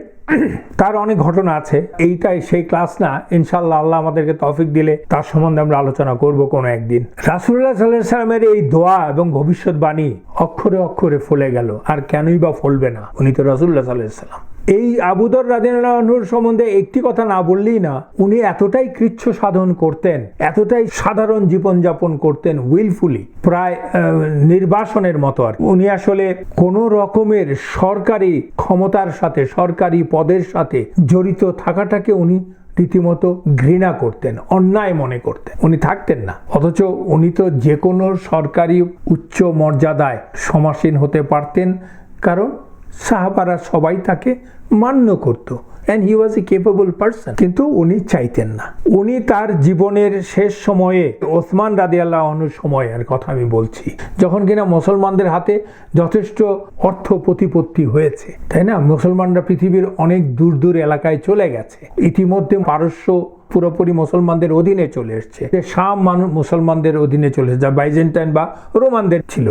তার অনেক ঘটনা আছে, এইটাই সেই ক্লাস না। ইনশাআল্লাহ আল্লাহ আমাদেরকে তৌফিক দিলে তার সম্বন্ধে আমরা আলোচনা করব কোনো একদিন। রাসূলুল্লাহ সাল্লাল্লাহু আলাইহি ওয়াসাল্লামের এই দোয়া এবং ভবিষ্যৎবাণী অক্ষরে অক্ষরে ফলে গেল। আর কেনই বা ফলবে না, উনি তো রাসূলুল্লাহ সাল্লাল্লাহু আলাইহি ওয়াসাল্লাম। এই আবু যর রাদিয়াল্লাহু আনহুর সম্বন্ধে একটি কথা না বললেই না, উনি এতটাই কৃচ্ছ সাধন করতেন, এতটাই সাধারণ জীবনযাপন করতেন, উইলফুলি, প্রায় নির্বাসনের মতো। আর উনি আসলে কোন রকমের সরকারি ক্ষমতার সাথে, সরকারি পদের সাথে জড়িত থাকাটাকে উনি রীতিমতো ঘৃণা করতেন, অন্যায় মনে করতেন, উনি থাকতেন না। অথচ উনি তো যে কোনো সরকারি উচ্চ মর্যাদায় সমাসীন হতে পারতেন, কারণ সাহাবারা সবাই তাকে মান্য করত, and he was a capable person। কিন্তু উনি চাইতেন না। উনি তার জীবনের শেষ সময়ে, ওসমান রাদিয়াল্লাহু আনহুর সময়ের কথা আমি বলছি, যখন কিনা মুসলমানদের হাতে যথেষ্ট অর্থ প্রতিপত্তি হয়েছে, তাই না, মুসলমানরা পৃথিবীর অনেক দূর দূর এলাকায় চলে গেছে, ইতিমধ্যে পারস্য পুরোপুরি মুসলমানদের অধীনে চলে এসছে, শাম মুসলমানদের অধীনে চলে এসছে, যা বাইজেন্টাইন বা রোমানদের ছিল।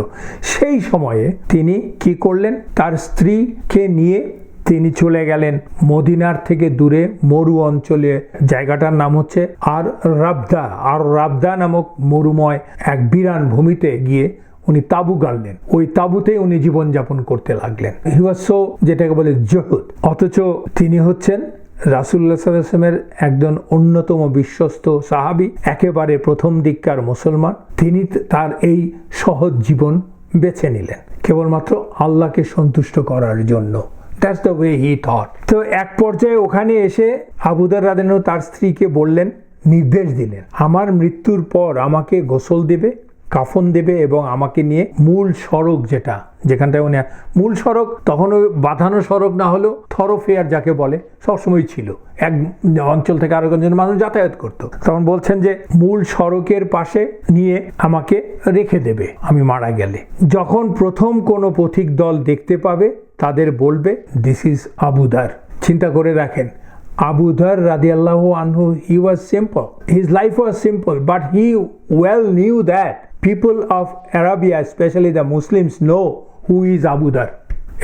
সেই সময়ে তিনি কি করলেন, তার স্ত্রীকে নিয়ে তিনি চলে গেলেন মদিনার থেকে দূরে মরু অঞ্চলে, জায়গাটার নাম হচ্ছে আর রাবদা নামক মরুময় এক বিরান ভূমিতে গিয়ে উনি তাবু গাড়লেন। ওই তাবুতে উনি জীবনযাপন করতে লাগলেন। হি ওয়াজ সো, যেটাকে বলে জহুদ। অথচ তিনি হচ্ছেন রাসূলুল্লাহ সাল্লাল্লাহু আলাইহি ওয়াসাল্লামের একজন অন্যতম বিশ্বস্ত সাহাবী, একেবারে প্রথম দিককার মুসলমান। তিনি তার এই সহজ জীবন বেছে নিলেন কেবলমাত্র আল্লাহকে সন্তুষ্ট করার জন্য। That's the way he thought. তো এক পর্যায়ে ওখানে এসে আবু যর রাদিয়াল্লাহু আনহু তার স্ত্রীকে বললেন, নির্দেশ দিলেন, আমার মৃত্যুর পর আমাকে গোসল দেবে, কাফন দেবে এবং আমাকে নিয়ে মূল সড়ক, যেখানটায় উনি, মূল সড়ক তখন ওই বাঁধানো সড়ক না হলেও থরোফেয়ার যাকে বলে সবসময় ছিল, এক অঞ্চল থেকে আরেক অঞ্চলের মানুষ যাতায়াত করত। তখন বলছেন যে মূল সড়কের পাশে নিয়ে আমাকে রেখে দেবে আমি মারা গেলে। যখন প্রথম কোনো পথিক দল দেখতে পাবে তাদের বলবে, দিস ইজ আবু যর। চিন্তা করে রাখেন, Abu Dhar radiallahu anhu, he was simple. His life was simple, but he well knew that people of Arabia, especially the Muslims, know who is Abu Dhar.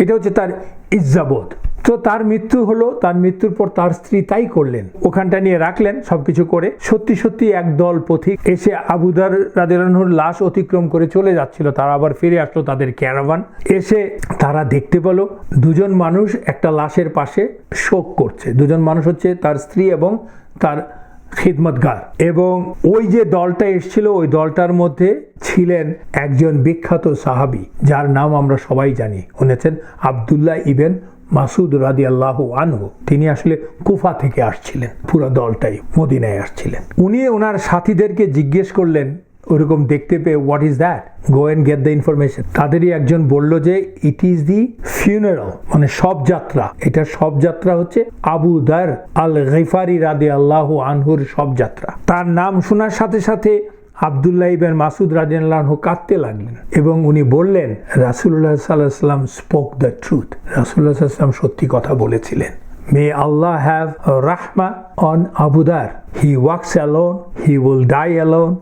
এটা হচ্ছে তার ইজ্জাবোধ। তো তার মৃত্যু হলো, তার মৃত্যুর পর তার স্ত্রী তাই করলেন, ওখানটা নিয়ে রাখলেন সবকিছু করে। সত্যি সত্যি এক দল পথিক এসে আবু যর রাদিয়াল্লাহু আনহুর লাশ অতিক্রম করে চলে যাচ্ছিল। তারা আবার ফিরে আসলো তাদের ক্যারাভান। এসে তারা দেখতে পেল দুজন মানুষ একটা লাশের পাশে শোক করছে। দুজন মানুষ হচ্ছে তার স্ত্রী এবং তার খিদমতগার। এবং ওই যে দলটা এসেছিল, ওই দলটার মধ্যে ছিলেন একজন বিখ্যাত সাহাবী, যার নাম আমরা সবাই জানি। উনি হচ্ছেন আব্দুল্লাহ ইবনে মাসউদ রাদিয়াল্লাহু আনহু। তিনি আসলে কুফা থেকে আসছিলেন, পুরো দলটাই মদিনায় আসছিলেন। উনি ওনার সাথীদেরকে জিজ্ঞেস করলেন, ওরকম দেখতে পেয়ে, what is that, go and get the information. তাদেরই একজন বলল যে ইট ইজ দি ফিউনারাল, মানে শবযাত্রা। এটা শবযাত্রা হচ্ছে আবু যর আল গিফারি রাদিয়াল্লাহু আনহুর শবযাত্রা। তার নাম শোনার সাথে সাথে আব্দুল্লাহ ইবনে মাসউদ রাদিয়াল্লাহু আনহু কাঁদতে লাগলেন এবং উনি বললেন, রাসূলুল্লাহ সাল্লাল্লাহু আলাইহি ওয়াসাল্লাম স্পোক দ্য ট্রুথ। রাসূলুল্লাহ সাল্লাল্লাহু আলাইহি ওয়াসাল্লাম সত্যি কথা বলেছিলেন। মে আল্লাহ হ্যাভ রাহমা on Abu Dharr, he walks alone, he will die alone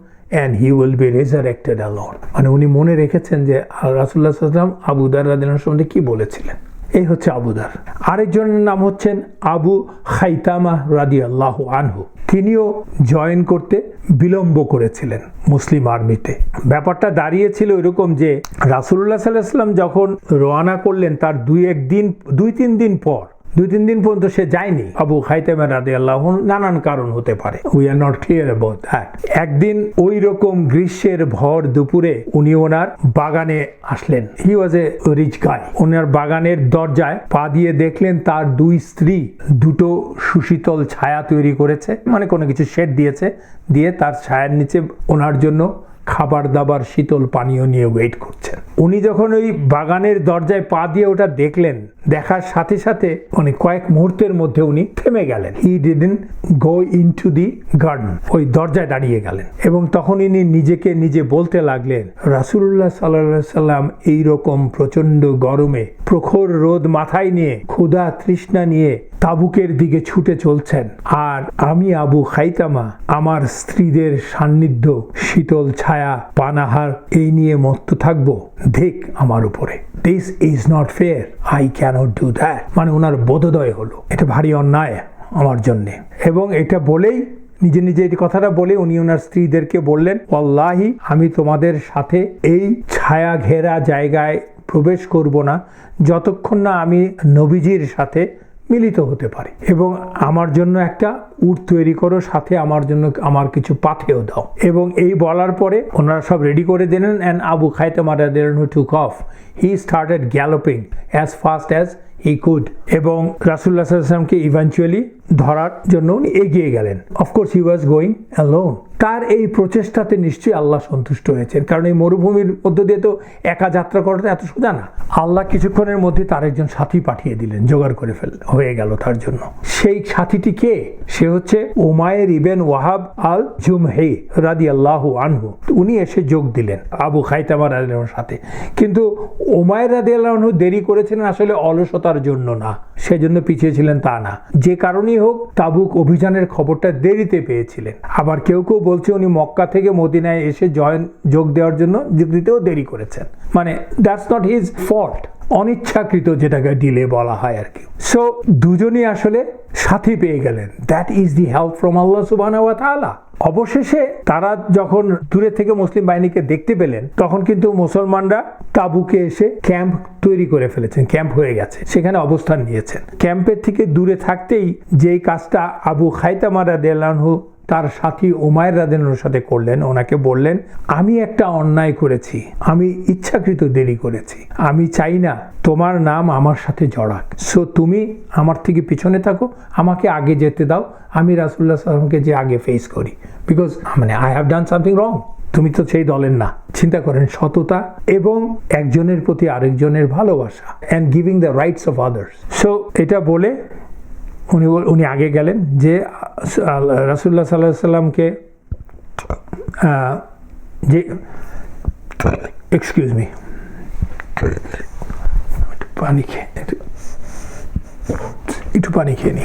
and he will be resurrected alone. মানে উনি মনে রেখেছেন যে রাসূলুল্লাহ সাল্লাল্লাহু আলাইহি ওয়াসাল্লাম আবু যর রাদিয়াল্লাহু আনহু সম্বন্ধে কি বলেছিলেন। এই হচ্ছে আবু যর। আরেকজনের নাম হচ্ছেন আবু খাইতামা রাদিয়াল্লাহু আনহু। তিনিও জয়েন করতে বিলম্ব করেছিলেন মুসলিম আর্মিতে। ব্যাপারটা দাঁড়িয়েছিল এরকম যে রাসূলুল্লাহ সাল্লাল্লাহু আলাইহি ওয়াসাল্লাম যখন রওনা করলেন তার দুই তিন দিন পর্যন্ত সে যায়নি। আবু খাইতামা রাদিয়াল্লাহু আনহু, নানান কারণ হতে পারে, we are not clear about that. একদিন ওই রকম গ্রীষ্মের ভর দুপুরে উনি ওনার বাগানে আসলেন। হি ওয়াজ এ রিচ গাই। ওনার বাগানের দরজায় পা দিয়ে দেখলেন তার দুই স্ত্রী দুটো সুশীতল ছায়া তৈরি করেছে, মানে কোনো কিছু শেড দিয়েছে, দিয়ে তার ছায়ার নিচে ওনার জন্য খাবার দাবার শীতল পানীয় নিয়ে ওয়েট করছেন। উনি যখন ওই বাগানের দরজায় পা দিয়ে ওটা দেখলেন, দেখার সাথে সাথে মানে কয়েক মুহূর্তের মধ্যে উনি থেমে গেলেন। He didn't go into the garden, ওই দরজায় দাঁড়িয়ে গেলেন এবং তখন ইনি নিজেকে নিজে বলতে লাগলেন, রাসূলুল্লাহ সাল্লাল্লাহু আলাইহি ওয়াসাল্লাম এইরকম প্রচন্ড গরমে প্রখর রোদ মাথায় নিয়ে ক্ষুধা তৃষ্ণা নিয়ে তাবুকের দিকে ছুটে চলছেন, আর আমি আবু খাইতামা আমার স্ত্রীদের সান্নিধ্য, শীতল ছায়া, পানাহার এই নিয়ে মত্ত থাকবো। দেখ আমার উপরে, this is not fair, I cannot do that. মানে ওনার বোধোদয় হলো এটা ভারী অন্যায় আমার জন্যে। এবং এটা বলেই নিজে নিজে এই কথাটা বলে উনি ওনার স্ত্রীদেরকে বললেন, ওয়াল্লাহি আমি তোমাদের সাথে এই ছায়া ঘেরা জায়গায় প্রবেশ করব না যতক্ষণ না আমি নবীজির সাথে মিলিত হতে পারি, এবং আমার জন্য একটা উট তৈরি করো, সাথে আমার জন্য আমার কিছু পাথেও দাও। এবং এই বলার পরে ওনারা সব রেডি করে দিলেন। অ্যান্ড আবু খাইতামা রাদিয়াল্লাহু আনহু took off. He started galloping as fast as he could. এবং রাসূলুল্লাহ সাল্লাল্লাহু আলাইহি ওয়াসাল্লামকে ইভেন্চুয়ালি ধরার জন্য উনি এগিয়ে গেলেন। Of course he was going alone. তার এই প্রচেষ্টাতে নিশ্চয়ই আল্লাহ সন্তুষ্ট হয়েছেন, কারণ এই মরুভূমির মধ্য দিয়ে তো একা যাত্রা করাটা এত সোজা না। আল্লাহ কিছুক্ষণের মধ্যে তার একজন সাথী পাঠিয়ে দিলেন, জোগাড় করে হয়ে গেল তার জন্য। সেই সাথীটি কে? সে হচ্ছে উমাইর ইবনে ওয়াহাব আল জুমহি রাদিয়াল্লাহু আনহু। উনি এসে যোগ দিলেন আবু খাইতামা রাদিয়াল্লাহু আনহুর সাথে। কিন্তু উমাইর রাদিয়াল্লাহু আনহু দেরি করেছিলেন আসলে অলসতার জন্য না, সেজন্য পিছিয়ে ছিলেন তা না। যে কারণেই হোক তাবুক অভিযানের খবরটা দেরিতে পেয়েছিলেন। আবার কেউ কেউ বলছে উনি মক্কা থেকে মদিনায় এসে যোগ দেওয়ার জন্য যোগ দিতেও দেরি করেছেন। মানে দ্যাটস নট হিজ ফল্ট। অনিচ্ছাকৃত যেটাকে ডিলে বলা হয় আর কি। সো দুজনই আসলে সাথী পেয়ে গেলেন। That is the help from Allah সুবহানাহু ওয়া তাআলা। অবশেষে তারা যখন দূরে থেকে মুসলিম বাহিনীকে দেখতে পেলেন, তখন কিন্তু মুসলমানরা তাবুকে এসে ক্যাম্প তৈরি করে ফেলেছেন, ক্যাম্প হয়ে গেছে, সেখানে অবস্থান নিয়েছেন। ক্যাম্পের থেকে দূরে থাকতেই যেই কাজটা আবু খাইতামা রাদিয়াল্লাহু আনহু তার সাথী উমাইর রাদিয়াল্লাহু আনহুর সাথে করলেন, ওনাকে বললেন, আমি একটা অন্যায় করেছি, আমি ইচ্ছাকৃত দেরি করেছি, আমি চাই না তোমার নাম আমার সাথে জড়াক, সো তুমি আমার থেকে পিছনে থাকো, আমাকে আগে যেতে দাও, আমি রাসূলুল্লাহ সাল্লাল্লাহু আলাইহি ওয়াসাল্লামকে যে আগে ফেস করি, because I have done something wrong. তুমি তো সেই দলের না। চিন্তা করেন, সততা এবং একজনের প্রতি আরেকজনের ভালোবাসা, and giving the rights of others. So এটা বলে উনি আগে গেলেন যে রাসূলুল্লাহ সাল্লাল্লাহু আলাইহি ওয়াসাল্লামকে যে এক্সকিউজ মি, একটু পানি খেয়ে নি।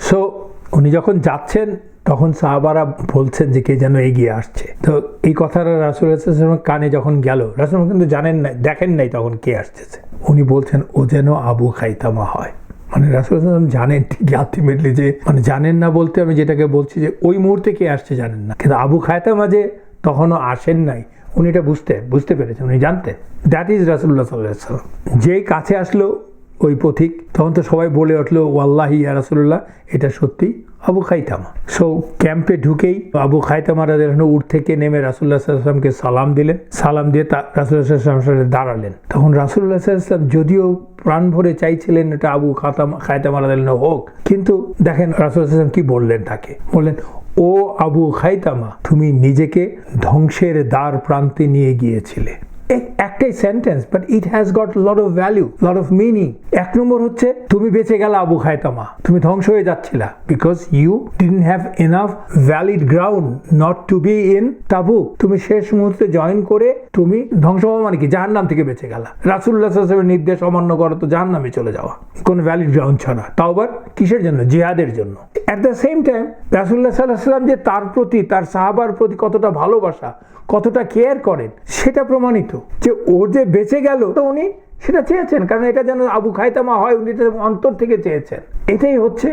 সো উনি যখন যাচ্ছেন তখন সাহাবারা বলছেন যে কে যেন এগিয়ে আসছে। তো এই কথাটা রাসূলুল্লাহ সাল্লাল্লাহু আলাইহি ওয়াসাল্লামের কানে যখন গেল, রাসূলুল্লাহ কিন্তু জানেন না, দেখেন নাই তখন কে আসতেছে। উনি বলছেন ও যেন আবু খাইতামা হয়। মানে রাসূলুল্লাহ সাল্লাল্লাহু আলাইহি ওয়াসাল্লাম জানেন ঠিক আলটিমেটলি যে, মানে জানেন না বলতে আমি যেটাকে বলছি যে ওই মুহূর্তে কে আসছে জানেন না, কিন্তু আবু খাইতামা যে তখনও আসেন নাই উনি এটা বুঝতে পেরেছেন, উনি জানতেন। দ্যাট ইজ রাসূলুল্লাহ সাল্লাল্লাহু আলাইহি ওয়াসাল্লাম। যেই কাছে আসলো ওই পথিক, তখন তো সবাই বলে উঠলো, ওয়াল্লাহি ইয়া রাসূলুল্লাহ, এটা সত্যি আবু খাইতামা। সো ক্যাম্পে ঢুকেই আবু খাইতামা রাদিয়াল্লাহু আনহু উঠ থেকে নেমে রাসূলুল্লাহ সাল্লাল্লাহু আলাইহি ওয়াসাল্লামকে সালাম দিলেন, সালাম দিয়ে রাসূলুল্লাহ সাল্লাল্লাহু আলাইহি ওয়াসাল্লামের সাথে দাঁড়ালেন। তখন রাসূলুল্লাহ সাল্লাল্লাহু আলাইহি ওয়াসাল্লাম যদিও প্রাণ ভরে চাইছিলেন এটা আবু খাইতামা রাদিয়াল্লাহু আনহু হোক, কিন্তু দেখেন রাসূলুল্লাহ সাল্লাল্লাহু আলাইহি ওয়াসাল্লাম কি বললেন তাকে, বললেন, ও আবু খাইতামা, তুমি নিজেকে ধ্বংসের দ্বার প্রান্তে নিয়ে গিয়েছিলে। একটাই sentence, but it has goat lot of value, lot of meaning. এক নম্বর হচ্ছে তুমি বেঁচে গেলে আবু খাইতামা, তুমি ধ্বংস হয়ে যাচ্ছিলা, because you didn't have enough valid ground not to be in Tabuk. তুমি শেষ মুহূর্তে জয়েন করে তুমি ধ্বংস হওয়া মানে কি, জাহান্নাম থেকে বেঁচে গেলা। রাসূলুল্লাহ সাল্লাল্লাহু আলাইহি ওয়াসাল্লামের নির্দেশ অমান্য করো তো জাহান্নামে চলে যাওয়া, কোন ভ্যালিড গ্রাউন্ড ছাড়া, তাও আবার কিসের জন্য, জিহাদের জন্য। অ্যাট দ্য সেম টাইম রাসূলুল্লাহ সাল্লাল্লাহু আলাইহি ওয়াসাল্লাম যে তার প্রতি, তার সাহাবার প্রতি কতটা ভালোবাসা, কতটা কেয়ার করেন, সেটা প্রমাণিত যে ওর যে বেঁচে গেল, তো উনি সেটা চেয়েছেন, কারণ এটা যেন আবু খাইতামা হয়, উনি অন্তর থেকে চেয়েছেন। এটাই হচ্ছে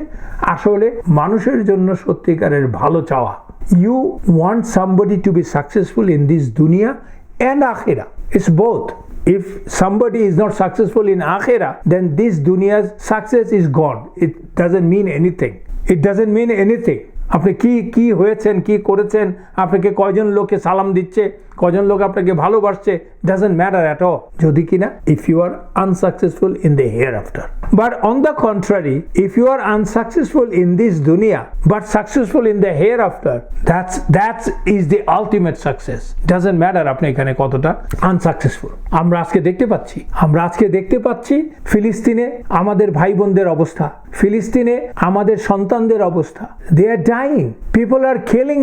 আসলে মানুষের জন্য সত্যিকারের ভালো চাওয়া। You want somebody to be successful in this দুনিয়া অ্যান্ড আখিরা, it's both. If somebody is not successful in akhirah, then this dunya's success is gone. It doesn't mean anything. It doesn't mean anything. আপনি কি হয়েছেন, কি করেছেন, আপনাকে কয়জন লোকে সালাম দিচ্ছে, কয়জন লোক আপনাকে ভালোবাসছে, ডাজন্ট ম্যাটার অ্যাট অল, যদি কিনা if you are unsuccessful in the hereafter. But on the contrary, if you are unsuccessful in this দুনিয়া but successful in the hereafter, that's is the ultimate success. Doesn't matter আপনি এখানে কতটা unsuccessful. আমরা আজকে দেখতে পাচ্ছি ফিলিস্তিনে আমাদের ভাই বোনদের অবস্থা, ফিলিস্তিনে আমাদের সন্তানদের অবস্থা। They are dying, people are killing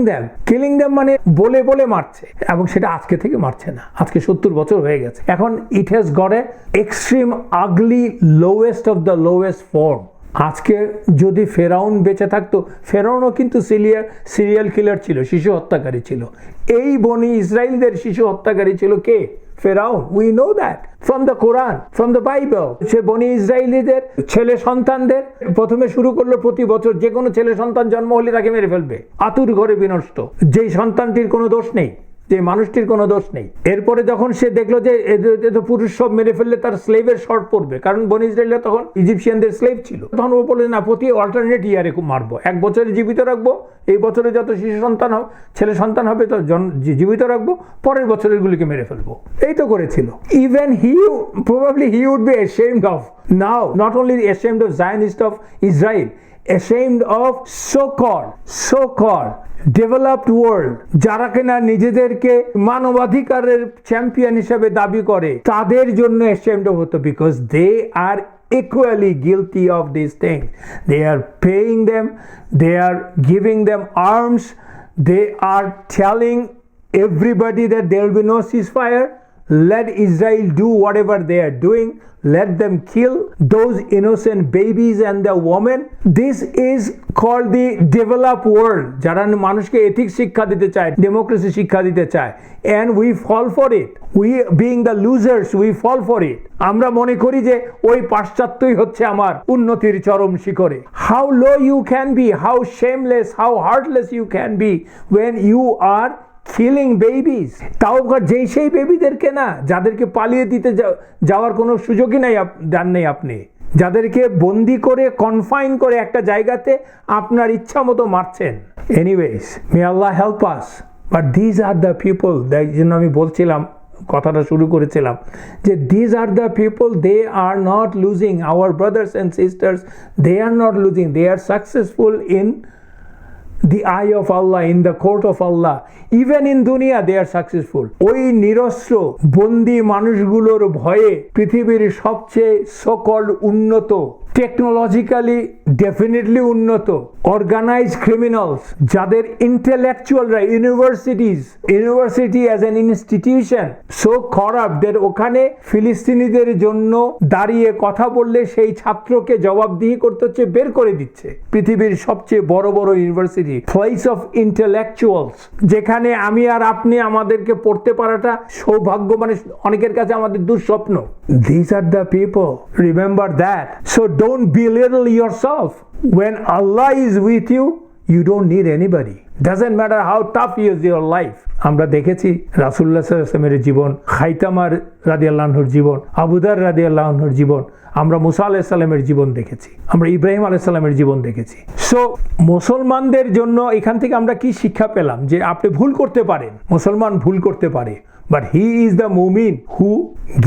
them মানে বলে মারছে, এবং সেটা আজকে থেকে মারছে না, আজকে 70 বছর হয়ে গেছে। এখন it has got a extreme ugly lowest of the lowest form. আজকে যদি ফেরাউন বেঁচে থাকতো, ফেরাউনও কিন্তু সিরিয়াল কিলার ছিল, শিশু হত্যাকারী ছিল। এই বনি ইসরায়েলদের শিশু হত্যাকারী ছিল কে? ফেরাউন। We know that from the Quran, from the Bible. সে বনি ইসরায়েলিদের ছেলে সন্তানদের প্রথমে শুরু করলো, প্রতি বছর যে কোনো ছেলে সন্তান জন্ম হলে তাকে মেরে ফেলবে, আতুর ঘরে বিনষ্ট, যেই সন্তানটির কোনো দোষ নেই, যে মানুষটির কোনো দোষ নেই। এরপরে যখন সে দেখলো যে পুরুষ সব মেরে ফেললে তার স্লেভের শর্ট পড়বে, কারণ বনি ইসরায়েলরা তখন ইজিপশিয়ানদের স্লেভ ছিল, তখন ও বললেন না, প্রতি অল্টারনেট ইয়ারে মারবো, 1 বছরে জীবিত রাখবো, এই বছরে যত শিশু সন্তান হবে, ছেলে সন্তান হবে তো জীবিত রাখবো, পরের বছরের গুলিকে মেরে ফেলবো। এই তো করেছিল। Even probably he would be ashamed of now, not only ashamed of Zionist of Israel, ashamed of so-called developed world, যারা কিনা নিজেদেরকে মানবাধিকারের চ্যাম্পিয়ন হিসেবে দাবি করে, তাদের জন্য ashamed হতো, because they are equally guilty of these things. They are paying them, they are giving them arms, they are telling everybody that there will be no ceasefire. let Israel do whatever they are doing, let them kill those innocent babies and the women. This is called the developed world, যারা মানুষকে ethics শিক্ষা দিতে চায়, democracy শিক্ষা দিতে চায়, and we fall for it. We being the losers, we fall for it. আমরা মনে করি যে ওই পাশ্চাত্যই হচ্ছে আমার উন্নতির চরম শিখরে। How low you can be, how shameless, how heartless you can be when you are killing babies, তাও যেই সেই বেবিদেরকে না, যাদেরকে পালিয়ে দিতে যাওয়ার কোনো সুযোগই নাই, দেন নেই আপনি, যাদেরকে বন্দি করে কনফাইন করে একটা জায়গাতে আপনার ইচ্ছা মতো মারছেন। Anyways, may Allah help us, but these are the people, তাই জন্য আমি বলছিলাম, কথাটা শুরু করেছিলাম যে these are the people, they are not losing, our brothers and sisters, they are not losing, they are successful in the eye of Allah, in the court of Allah, even in dunya they are successful. ওই নিরস্ত্র বন্দি মানুষগুলোর ভয়ে পৃথিবীর সবচেয়ে so-called উন্নত, technologically definitely উন্নত organised criminals, যাদের ইন্টেলেকচুয়ালরা university as an institution so corrupted, ওখানে ফিলিস্তিনিদের জন্য দাঁড়িয়ে কথা বললে সেই ছাত্রকে জবাবদিহি করতে হচ্ছে, বের করে দিচ্ছে। পৃথিবীর সবচেয়ে বড় বড় ইউনিভার্সিটি, প্লেস অফ ইন্টেলেকচুয়ালস, যেখানে আমি আর আপনি আমাদেরকে পড়তে পারাটা সৌভাগ্য, মানে অনেকের কাছে আমাদের দুঃস্বপ্ন। These are the people, remember that. So don't belittle yourself. When Allah is with you, you don't need anybody. Doesn't matter how tough is your life. আমরা দেখেছি রাসূলুল্লাহ সাল্লাল্লাহু আলাইহি ওয়াসাল্লামের জীবন, খাইতামা রাদিয়াল্লাহু আনহুর জীবন, আবু যর রাদিয়াল্লাহু আনহুর জীবন, আমরা মুসা আলাইহিস সালামের জীবন দেখেছি, আমরা ইব্রাহিম আলাইহিস সালামের জীবন দেখেছি। সো মুসলমানদের জন্য এখান থেকে আমরা কি শিক্ষা পেলাম? যে আপনি ভুল করতে পারেন, মুসলমান ভুল করতে পারে, but he is the mu'min who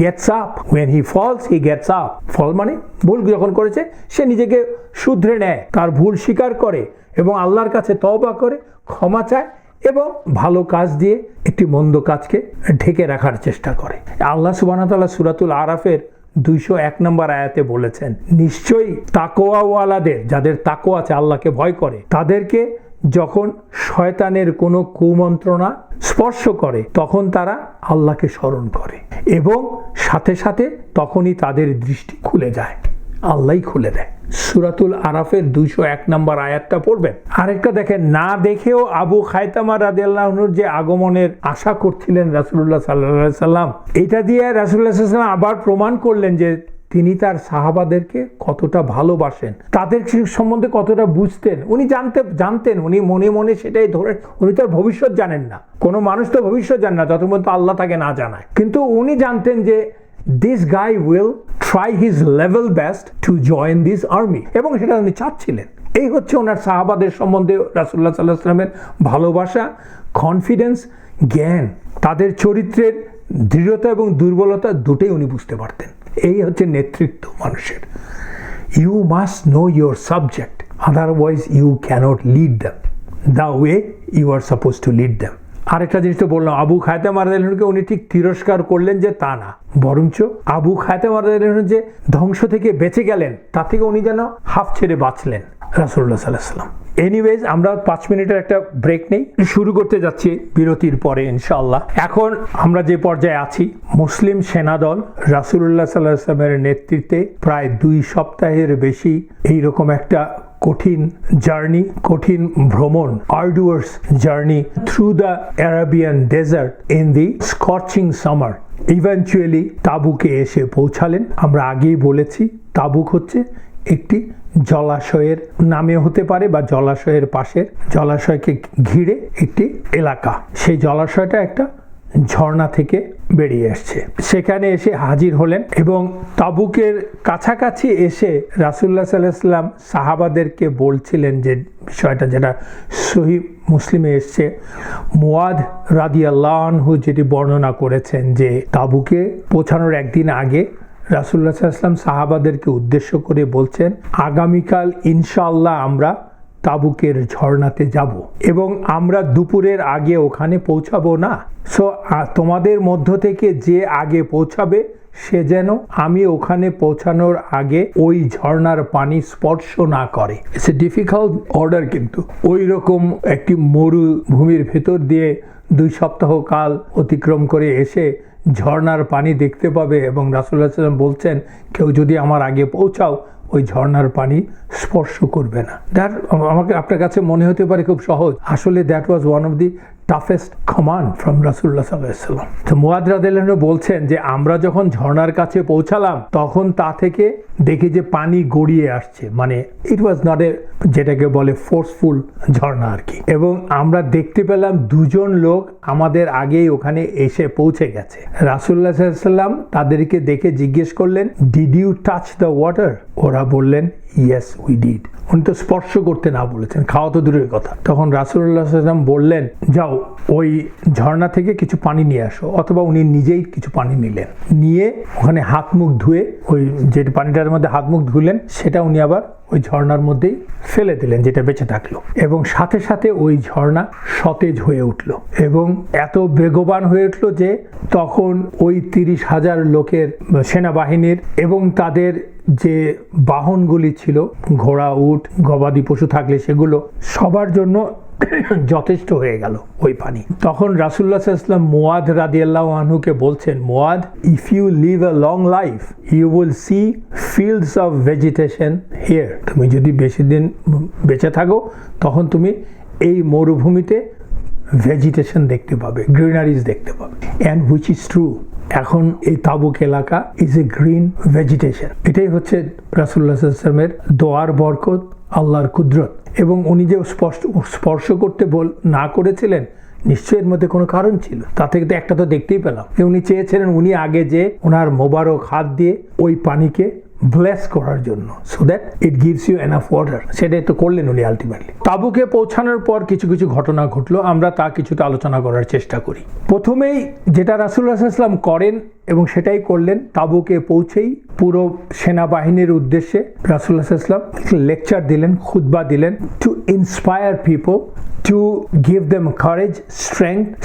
gets up. When he falls, he gets up. ফল মানে ভুল যখন করেছে সে নিজেকে শুধরে নেয়, তার ভুল স্বীকার করে এবং আল্লাহর কাছে তওবা করে ক্ষমা চায় এবং ভালো কাজ দিয়ে একটি মন্দ কাজকে ঢেকে রাখার চেষ্টা করে। আল্লাহ সুবহানাহু ওয়া তাআলা সূরাতুল আরাফের 201 নম্বর আয়াতে বলেছেন, নিশ্চয়ই তাকওয়াওয়ালাদের, যাদের তাকওয়া আছে, আল্লাহকে ভয় করে, তাদেরকে যখন শয়তানের কোনো কুমন্ত্রণা স্পর্শ করে তখন তারা আল্লাহকে স্মরণ করে এবং সাথে সাথে তখনই তাদের দৃষ্টি খুলে যায়, আল্লাহই খুলে দেয়। সূরাতুল আরাফের 201 নম্বর আয়াতটা পড়বেন। আরেকটা দেখেন, না দেখেও আবু খাইতামা রাদিয়াল্লাহু আনহুর যে আগমনের আশা করছিলেন রাসূলুল্লাহ সাল্লাল্লাহু আলাইহি সাল্লাম, এটা দিয়ে রাসূলুল্লাহ সাল্লাল্লাহু আলাইহি সাল্লাম আবার প্রমাণ করলেন যে তিনি তার সাহাবাদেরকে কতটা ভালোবাসেন, তাদের সম্বন্ধে কতটা বুঝতেন। উনি জানতেন, উনি মনে মনে সেটাই ধরে, উনি তো ভবিষ্যৎ জানেন না, কোনো মানুষ তো ভবিষ্যৎ জানে না যত পর্যন্ত আল্লাহ তাকে না জানায়, কিন্তু উনি জানতেন যে this guy will try his level best to join this army, এবং সেটা উনি চাচ্ছিলেন। এই হচ্ছে ওনার সাহাবাদের সম্বন্ধে রাসূলুল্লাহ সাল্লাল্লাহু আলাইহি ওয়াসাল্লামের ভালোবাসা, কনফিডেন্স, জ্ঞান, তাদের চরিত্রের দৃঢ়তা এবং দুর্বলতা দুটোই উনি বুঝতে পারতেন। এই হচ্ছে নেতৃত্ব মানুষের। You must know your subject, otherwise you cannot lead them the way you are supposed to lead them. আরেকটা জিনিস তো বললাম, আবু খাইতামা রাদিয়াল্লাহু আনহুকে উনি ঠিক তিরস্কার করলেন যে তা না, বরঞ্চ আবু খাইতামা রাদিয়াল্লাহু আনহু যে ধ্বংস থেকে বেঁচে গেলেন তার থেকে উনি যেন হাফ ছেড়ে বাঁচলেন রাসূলুল্লাহ সাল্লাল্লাহু আলাইহি ওয়াসাল্লাম। এনিওয়েজ, আমরা 5 মিনিটের একটা ব্রেক নেই, শুরু করতে যাচ্ছি বিরতির পরে ইনশাআল্লাহ। এখন আমরা যে পর্যায়ে আছি, মুসলিম সেনাদল রাসূলুল্লাহ সাল্লাল্লাহু আলাইহি ওয়াসাল্লামের নেতৃত্বে প্রায় 2 সপ্তাহের বেশি এইরকম একটা কঠিন জার্নি, কঠিন ভ্রমণ, arduous journey through the Arabian desert in the scorching summer, eventually তাবুকে এসে পৌঁছালেন। আমরা আগেই বলেছি তাবুক হচ্ছে একটি জলাশয়ের নামে হতে পারে বা জলাশয়ের পাশের, জলাশয়কে ঘিরে একটি এলাকা। সেই জলাশয়টা একটা ঝর্ণা থেকে বেরিয়ে আসছে, সেখানে এসে হাজির হলেন এবং তাবুকের কাছাকাছি এসে রাসূলুল্লাহ সাল্লাল্লাহু আলাইহি ওয়াসাল্লাম সাহাবাদেরকে বলছিলেন যে বিষয়টা, যেটা সহিহ মুসলিমে এসছে, মুয়াদ রাদিয়াল্লাহু আনহু যেটি বর্ণনা করেছেন যে তাবুকে পৌঁছানোর একদিন আগে রাসূলুল্লাহ সাল্লাল্লাহু আলাইহি ওয়াসাল্লাম সাহাবাদেরকে উদ্দেশ্য করে বলছেন, আগামীকাল ইনশাআল্লাহ আমরা তাবুকের ঝর্ণাতে যাব এবং আমরা দুপুরের আগে ওখানে পৌঁছাবো না। সো তোমাদের মধ্য থেকে যে আগে পৌঁছাবে সে যেন আমি ওখানে পৌঁছানোর আগে ওই ঝর্ণার পানি স্পর্শ না করে। ইটস এ ডিফিকাল্ট অর্ডার, কিন্তু ওই রকম একটি মরুভূমির ভেতর দিয়ে 2 সপ্তাহ কাল অতিক্রম করে এসে ঝর্ণার পানি দেখতে পাবে, এবং রাসূলুল্লাহ সাল্লাল্লাহু আলাইহি ওয়াসাল্লাম বলছেন কেউ যদি আমার আগে পৌঁছাও ওই ঝর্ণার পানি স্পর্শ করবে না। দ্যাট আমাকে আপনার কাছে মনে হতে পারে খুব সহজ, আসলে that was one of the toughest command from রাসূলুল্লাহ সাল্লাল্লাহু আলাইহি ওয়াসাল্লাম। তো মুয়াদ রাদিয়াল্লাহু আনহু বলছেন যে আমরা যখন ঝর্ণার কাছে পৌঁছালাম তখন তা থেকে দেখি যে পানি গড়িয়ে আসছে, মানে ইট ওয়াজ নট এ, যেটাকে বলে ফোর্সফুল ঝর্ণা আর কি। এবং আমরা দেখতে পেলাম 2 জন লোক আমাদের আগেই ওখানে এসে পৌঁছে গেছে। রাসূলুল্লাহ সাল্লাল্লাহু আলাইহি ওয়াসাল্লাম তাদেরকে দেখে জিজ্ঞেস করলেন, did you touch the water? ওরা বললেন, ইয়েস উই ডিড। উনি তো স্পর্শ করতে না বলেছেন, খাওয়া তো দূরের কথা। তখন রাসূলুল্লাহ সাল্লাল্লাহু আলাইহি ওয়াসাল্লাম বললেন, যাও ওই ঝর্ণা থেকে কিছু পানি নিয়ে আসো, অথবা উনি নিজেই কিছু পানি নিলেন, নিয়ে ওখানে হাত মুখ ধুয়ে ওই যে পানিটার মধ্যে হাত মুখ ধুলেন সেটা উনি আবার ওই ঝর্ণার মধ্যেই ফেলে দিলেন, যেটা বেঁচে থাকলো, এবং সাথে সাথে ওই ঝর্ণা সতেজ হয়ে উঠল এবং এত বেগবান হয়ে উঠল যে তখন ওই 30,000 লোকের সেনাবাহিনীর এবং তাদের যে বাহনগুলি ছিল, ঘোড়া, উট, গবাদি পশু থাকলে সেগুলো সবার জন্য যথেষ্ট হয়ে গেল ওই পানি। তখন রাসূলুল্লাহ সাল্লাল্লাহু আলাইহি ওয়াসাল্লাম মুয়াদ রাদিয়াল্লাহু আনহুকে বলছেন, Muadh, if you live a long life you will see fields of vegetation here. তুমি যদি বেশি দিন বেঁচে থাকো তখন তুমি এই মরুভূমিতে ভেজিটেশন দেখতে পাবে, গ্রিনারিজ দেখতে পাবে। অ্যান্ড হুইচ ইজ ট্রু, এখন এই তাবুক এলাকা ইজ এ গ্রিন ভেজিটেশন। এটাই হচ্ছে রাসূলুল্লাহ সাল্লাল্লাহু আলাইহি ওয়াসাল্লামের দোয়ার বরকত, আল্লাহর কুদরত। এবং উনি যে স্পর্শ করতে না করেছিলেন, নিশ্চয়ই এর মধ্যে কোনো কারণ ছিল। তা থেকে তো একটা তো দেখতেই পেলাম যে উনি চেয়েছিলেন উনি আগে যে ওনার মোবারক হাত দিয়ে ওই পানিকে ব্লেস করার জন্য, so that it gives you enough water. সেটাই তো করলেন উনি আলটিমেটলি। তাবুকে পৌঁছানোর পর কিছু কিছু ঘটনা ঘটলো, আমরা তা কিছুটা আলোচনা করার চেষ্টা করি। প্রথমেই যেটা রাসূলুল্লাহ সাল্লাল্লাহু আলাইহি ওয়াসাল্লাম করেন এবং সেটাই করলেন, তাবুকে পৌঁছেই পুরো সেনাবাহিনীর উদ্দেশ্যে রাসূলুল্লাহ সাল্লাল্লাহু আলাইহি ওয়াসাল্লাম লেকচার দিলেন, খুতবা দিলেন, to inspire people, to give them courage,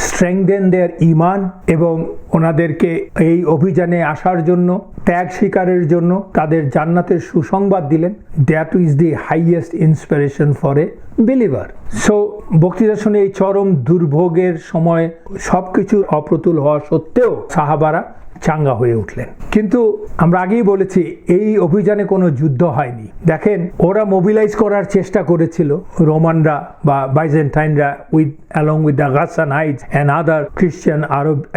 strengthen their iman, এবং ওনাদেরকে এই অভিযানে আসার জন্য, ত্যাগ স্বীকারের জন্য তাদের জান্নাতের সুসংবাদ দিলেন। That is the highest inspiration for a believer. So বক্তৃতা শুনে এই চরম দুর্ভোগের সময় সবকিছু অপ্রতুল হওয়া সত্ত্বেও সাহাবারা চাঙ্গা হয়ে উঠলেন। কিন্তু আমরা আগেই বলেছি এই অভিযানে কোনো যুদ্ধ হয়নি। দেখেন, ওরা মোবিলাইজ করার চেষ্টা করেছিল, রোমানরা বা বাইজেন্টাইনরা along with the Ghassanites and other Christian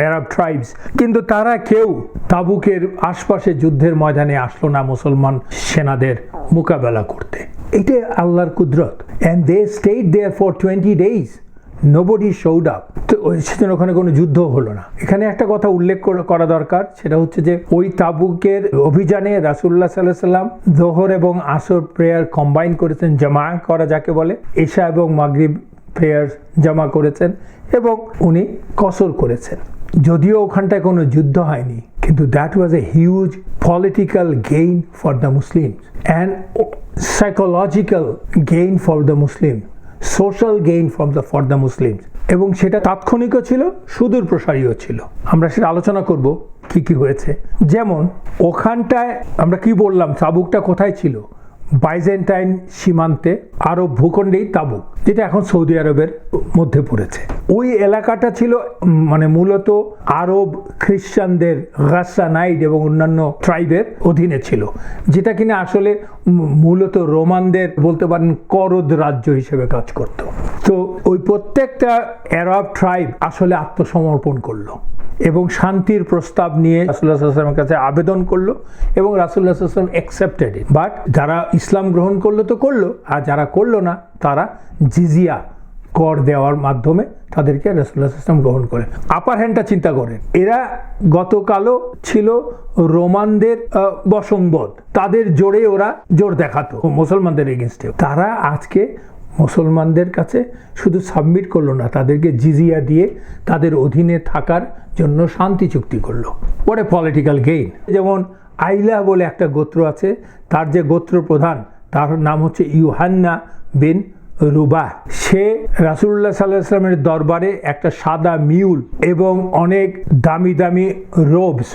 Arab tribes, কিন্তু তারা কেউ তাবুকের আশপাশে যুদ্ধের ময়দানে আসলো না মুসলমান সেনাদের মোকাবেলা করতে। এটা আল্লাহর কুদরত। and they stayed there for 20 days. Nobody showed up. তো সেজন্য ওখানে কোনো যুদ্ধ হলো না। এখানে একটা কথা উল্লেখ করা দরকার, সেটা হচ্ছে যে ওই তাবুকের অভিযানে রাসূলুল্লাহ সাল্লাল্লাহু আলাইহি ওয়াসাল্লাম যোহর এবং আসর প্রেয়ার কম্বাইন করেছেন, জামা করা যাকে বলে, এশা এবং মাগরিব প্রেয়ার জামা করেছেন, এবং উনি কসর করেছেন। যদিও ওখানটায় কোনো যুদ্ধ হয়নি, কিন্তু that was a huge political gain for the Muslims and psychological gain for the Muslim, social gain for the Muslims, এবং সেটা তাৎক্ষণিকও ছিল, সুদূর প্রসারীও ছিল। আমরা সেটা আলোচনা করব কি কি হয়েছে। যেমন ওখানটায় আমরা কি বললাম, তাবুকটা কোথায় ছিল? বাইজেন্টাইন সীমান্তে আরব ভূখণ্ডেই তাবুক, যেটা এখন সৌদি আরবের মধ্যে পড়েছে। ওই এলাকাটা ছিল মানে মূলত আরব খ্রিস্টানদের, গাসানাইট এবং অন্যান্য ট্রাইবের অধীনে ছিল, যেটা কিনা আসলে মূলত রোমানদের বলতে পারেন করদ রাজ্য হিসেবে কাজ করত। তো ওই প্রত্যেকটা আরব ট্রাইব আসলে আত্মসমর্পণ করলো এবং শান্তির প্রস্তাব নিয়ে রাসূলুল্লাহ সাল্লাল্লাহু আলাইহি ওয়াসাল্লামের কাছে আবেদন করলো, এবং রাসূলুল্লাহ সাল্লাল্লাহু আলাইহি ওয়াসাল্লাম অ্যাকসেপ্টেড ইট। বাট যারা ইসলাম গ্রহণ করলো তো করলো, আর যারা করলো না তারা জিজিয়া কর দেওয়ার মাধ্যমে তাদেরকে রাসূলুল্লাহ সাল্লাল্লাহু আলাইহি ওয়াসাল্লাম গ্রহণ করেন। আপার হ্যান্ডটা চিন্তা করেন, এরা গতকালও ছিল রোমানদের বশংবদ, তাদের জোরে ওরা জোর দেখাতো মুসলমানদের এগেনস্টে। তারা আজকে মুসলমানদের কাছে শুধু সাবমিট করলো না, তাদেরকে জিজিয়া দিয়ে তাদের অধীনে থাকার জন্য শান্তি চুক্তি করলো। What a political gain. যেমন আইলা বলে একটা গোত্র আছে, তার যে গোত্র প্রধান তার নাম হচ্ছে ইউহান্না বিন রুবাহ। সে রাসূলুল্লাহ সাল্লাল্লাহু আলাইহি ওয়াসাল্লামের দরবারে একটা সাদা মিউল এবং অনেক দামি দামি রোবস,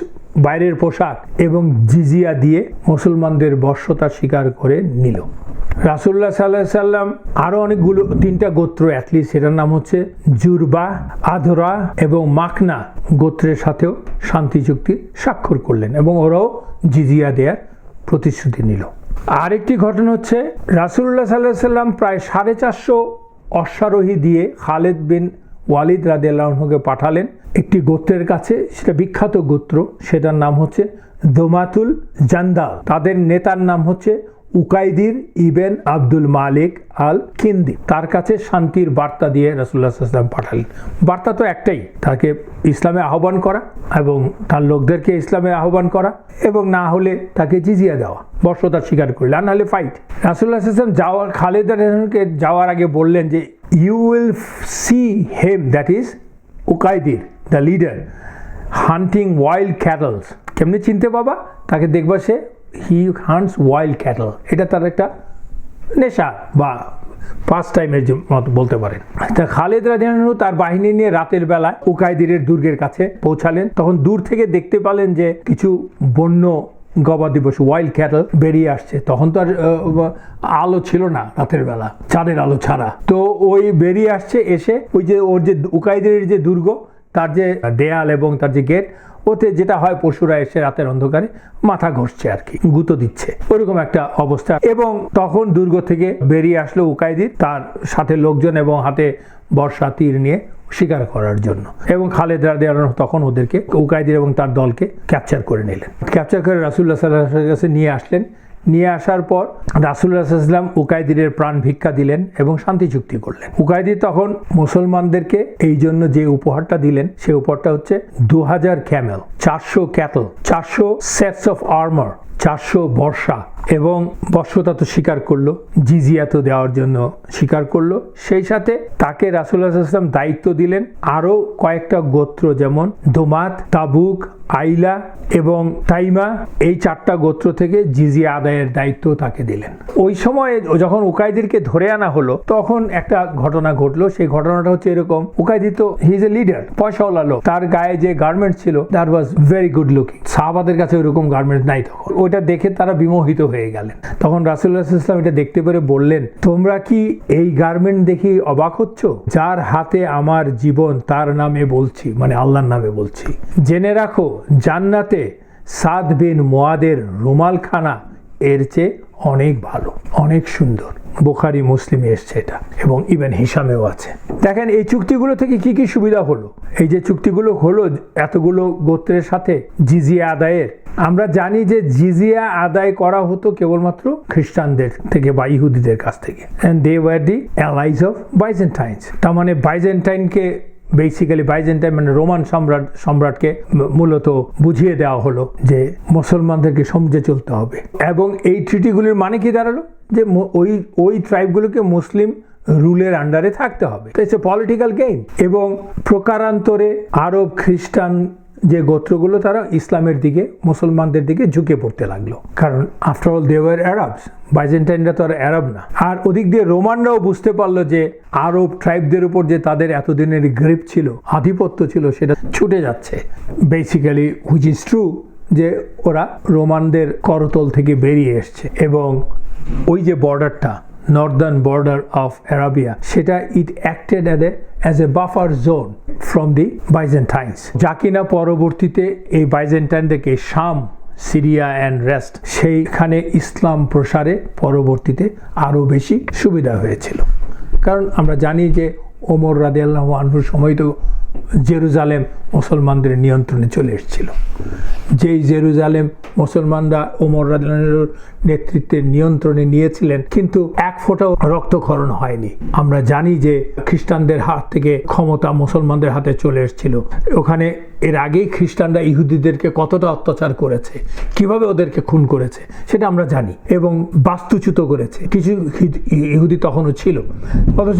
বাইরের পোশাক এবং জিজিয়া দিয়ে মুসলমানদের বশ্যতা স্বীকার করে নিল। রাসূলুল্লাহ সাল্লাল্লাহু আলাইহি সাল্লাম আরো অনেকগুলো 3টা গোত্র অ্যাটলিস্ট, সেটার নাম হচ্ছে জুরবা, আদরা এবং মাকনা গোত্রের সাথেও শান্তি চুক্তি স্বাক্ষর করলেন এবং ওরাও জিজিয়া দেওয়ার প্রতিশ্রুতি নিল। আরেকটি ঘটনা হচ্ছে রাসূলুল্লাহ সাল্লাল্লাহু আলাইহি সাল্লাম প্রায় 450 অশ্বারোহী দিয়ে খালিদ বিন ওয়ালিদ রাদিয়াল্লাহু আনহুকে পাঠালেন একটি গোত্রের কাছে, সেটা বিখ্যাত গোত্র, সেটার নাম হচ্ছে দোমাতুল জান্দাল। তাদের নেতার নাম হচ্ছে উকাইদির ইবেন আব্দুল মালিক আল কিন্দি। তার কাছে শান্তির বার্তা দিয়ে রাসূলুল্লাহ সাল্লাল্লাহু আলাইহি ওয়াসাল্লাম পাঠালেন। বার্তা তো একটাই, তাকে ইসলামে আহ্বান করা এবং তার লোকদেরকে ইসলামে আহ্বান করা, এবং না হলে তাকে জিজিয়া দেওয়া, বর্ষতা স্বীকার করলে, আর নাহলে ফাইট। রাসূলুল্লাহ সাল্লাল্লাহু আলাইহি ওয়াসাল্লাম যাওয়ার খালিদ রাদিয়াল্লাহু আনহুকে যাওয়ার আগে বললেন যে you will see him, that is Ukaydir the leader, hunting wild cattles. কেমনি চিনতে বাবা? তাকে দেখবা সে হি হান্টস ওয়াইল্ড ক্যাটল, এটা তার একটা নেশা বা ফার্স্ট টাইমের মতো বলতে পারেন। তা খালিদ রাদিয়াল্লাহু আনহু তার বাহিনী নিয়ে রাতের বেলা উকাইদিরের দুর্গের কাছে পৌঁছালেন। তখন দূর থেকে দেখতে পেলেন যে কিছু বন্য গবাদি পশু, ওয়াইল্ড ক্যাটল বেরিয়ে আসছে। তখন তো আর আলো ছিল না রাতের বেলা, চাঁদের আলো ছাড়া। তো ওই বেরিয়ে আসছে, এসে ওই যে ওর যে উকাইদিরের যে দুর্গ, তার যে দেয়াল এবং তার যে গেট, ওতে যেটা হয় পশুরা এসে রাতের অন্ধকারে মাথা ঘষছে আর কি, গুঁতো দিচ্ছে, ওরকম একটা অবস্থা। এবং তখন দুর্গ থেকে বেরিয়ে আসলো উকাইদির তার সাথে লোকজন এবং হাতে বর্ষা তীর নিয়ে শিকার করার জন্য, এবং খালিদ রাদিয়াল্লাহু আনহু তখন ওদেরকে, উকাইদির এবং তার দলকে ক্যাপচার করে নিলেন। ক্যাপচার করে রাসূলুল্লাহ সাল্লাল্লাহু আলাইহি ওয়াসাল্লামের কাছে নিয়ে আসলেন। নিয়ে আসার পর রাসূলুল্লাহ সাল্লাল্লাহু আলাইহি ওয়াসাল্লাম উকাইদিরের প্রাণ ভিক্ষা দিলেন এবং শান্তি চুক্তি করলেন। উকাইদির তখন মুসলমানদেরকে এই জন্য যে উপহারটা দিলেন, সেই উপহারটা হচ্ছে 2000 Camel, 400 cattle, 400 sets of armour, 400 বর্ষা, এবং বর্ষতা তো স্বীকার করলো, জিজিয়া তো দেওয়ার জন্য স্বীকার করলো। সেই সাথে তাকে রাসূলুল্লাহ সাল্লাল্লাহু আলাইহি ওয়াসাল্লাম দায়িত্ব দিলেন আরো কয়েকটা গোত্র, যেমন দোমাত, তাবুক, আইলা এবং তাইমা, এই 4টা গোত্র থেকে জিজিয়া আদায়ের দায়িত্ব তাকে দিলেন। ওই সময়ে যখন উকাইদিরকে ধরে আনা হলো, তখন একটা ঘটনা ঘটলো। সেই ঘটনাটা হচ্ছে এরকম, উকাইদির তো হি ইজ এ লিডার, পয়সাওয়ালা লোক, তার গায়ে যে গার্মেন্ট ছিল that was very good looking. সাহাবাদের কাছে ওইরকম গার্মেন্ট নাই তখন। ওইটা দেখে তারা বিমোহিত হয়ে গেলেন। তখন রাসূলুল্লাহ সাল্লাল্লাহু আলাইহি ওয়াসাল্লাম এটা দেখতে পেরে বললেন, তোমরা কি এই গার্মেন্ট দেখি অবাক হচ্ছ? যার হাতে আমার জীবন তার নামে বলছি, মানে আল্লাহর নামে বলছি, জেনে রাখো জান্নাতে সাদ বিন মুআদের রুমালখানা এর চেয়ে অনেক ভালো, অনেক সুন্দর। বুখারী মুসলিমে এসছে এটা, এবং ইবনে হিশামেও আছে। দেখেন এই চুক্তিগুলো থেকে কি কি সুবিধা হলো। এই যে চুক্তিগুলো হলো এতগুলো গোত্রের সাথে জিজিয়া আদায়ের, আমরা জানি যে জিজিয়া আদায় করা হতো কেবলমাত্র খ্রিস্টানদের থেকে বা ইহুদিদের কাছ থেকে, and they were the allies of Byzantines. তার মানে বাইজেন্টাইনকে, বেসিক্যালি বাইজেন্টাইন মানে রোমান সম্রাটকে মূলত বুঝিয়ে দেওয়া হলো যে মুসলমানদেরকে সমঝে চলতে হবে। এবং এই ট্রিটিগুলির মানে কি দাঁড়ালো, যে ওই ট্রাইবগুলোকে মুসলিম রুলের আন্ডারে থাকতে হবে। তো ইটস এ পলিটিক্যাল গেইন। এবং প্রকারান্তরে আরব খ্রিস্টান যে গোত্রগুলো, তারা ইসলামের দিকে, মুসলমানদের দিকে ঝুঁকে পড়তে লাগলো, কারণ after all they were Arabs, বাইজেন্টাইনরা তো আর আরব না। আর ওদিক দিয়ে রোমানরাও বুঝতে পারলো যে আরব ট্রাইবদের উপর যে তাদের এতদিনের গ্রিপ ছিল, আধিপত্য ছিল, সেটা ছুটে যাচ্ছে। বেসিক্যালি হুইচ ইজ ট্রু, যে ওরা রোমানদের করতল থেকে বেরিয়ে এসছে, এবং ওই যে বর্ডারটা, নর্দার্ন বর্ডার অফ আরাবিয়া, সেটা it acted as a buffer zone from the Byzantines, যা কিনা পরবর্তীতে এই বাইজেন্টাইনদেরকে শাম, সিরিয়া অ্যান্ড রেস্ট, সেইখানে ইসলাম প্রসারে পরবর্তীতে আরও বেশি সুবিধা হয়েছিল। কারণ আমরা জানি যে ওমর রাদিয়াল্লাহু আনহুর সময় তো জেরুজালেম মুসলমানদের নিয়ন্ত্রণে চলে এসেছিল। যেই জেরুজালেম মুসলমানরা ওমর রাদিয়াল্লাহু আনহুর নেতৃত্বের নিয়ন্ত্রণে নিয়েছিলেন, কিন্তু এক ফোঁটাও রক্তক্ষরণ হয়নি। আমরা জানি যে খ্রিস্টানদের হাত থেকে ক্ষমতা মুসলমানদের হাতে চলে এসেছিল। ওখানে এর আগেই খ্রিস্টানরা ইহুদিদেরকে কতটা অত্যাচার করেছে, কিভাবে ওদেরকে খুন করেছে, সেটা আমরা জানি, এবং বাস্তুচ্যুত করেছে। কিছু ইহুদি তখনও ছিল, অথচ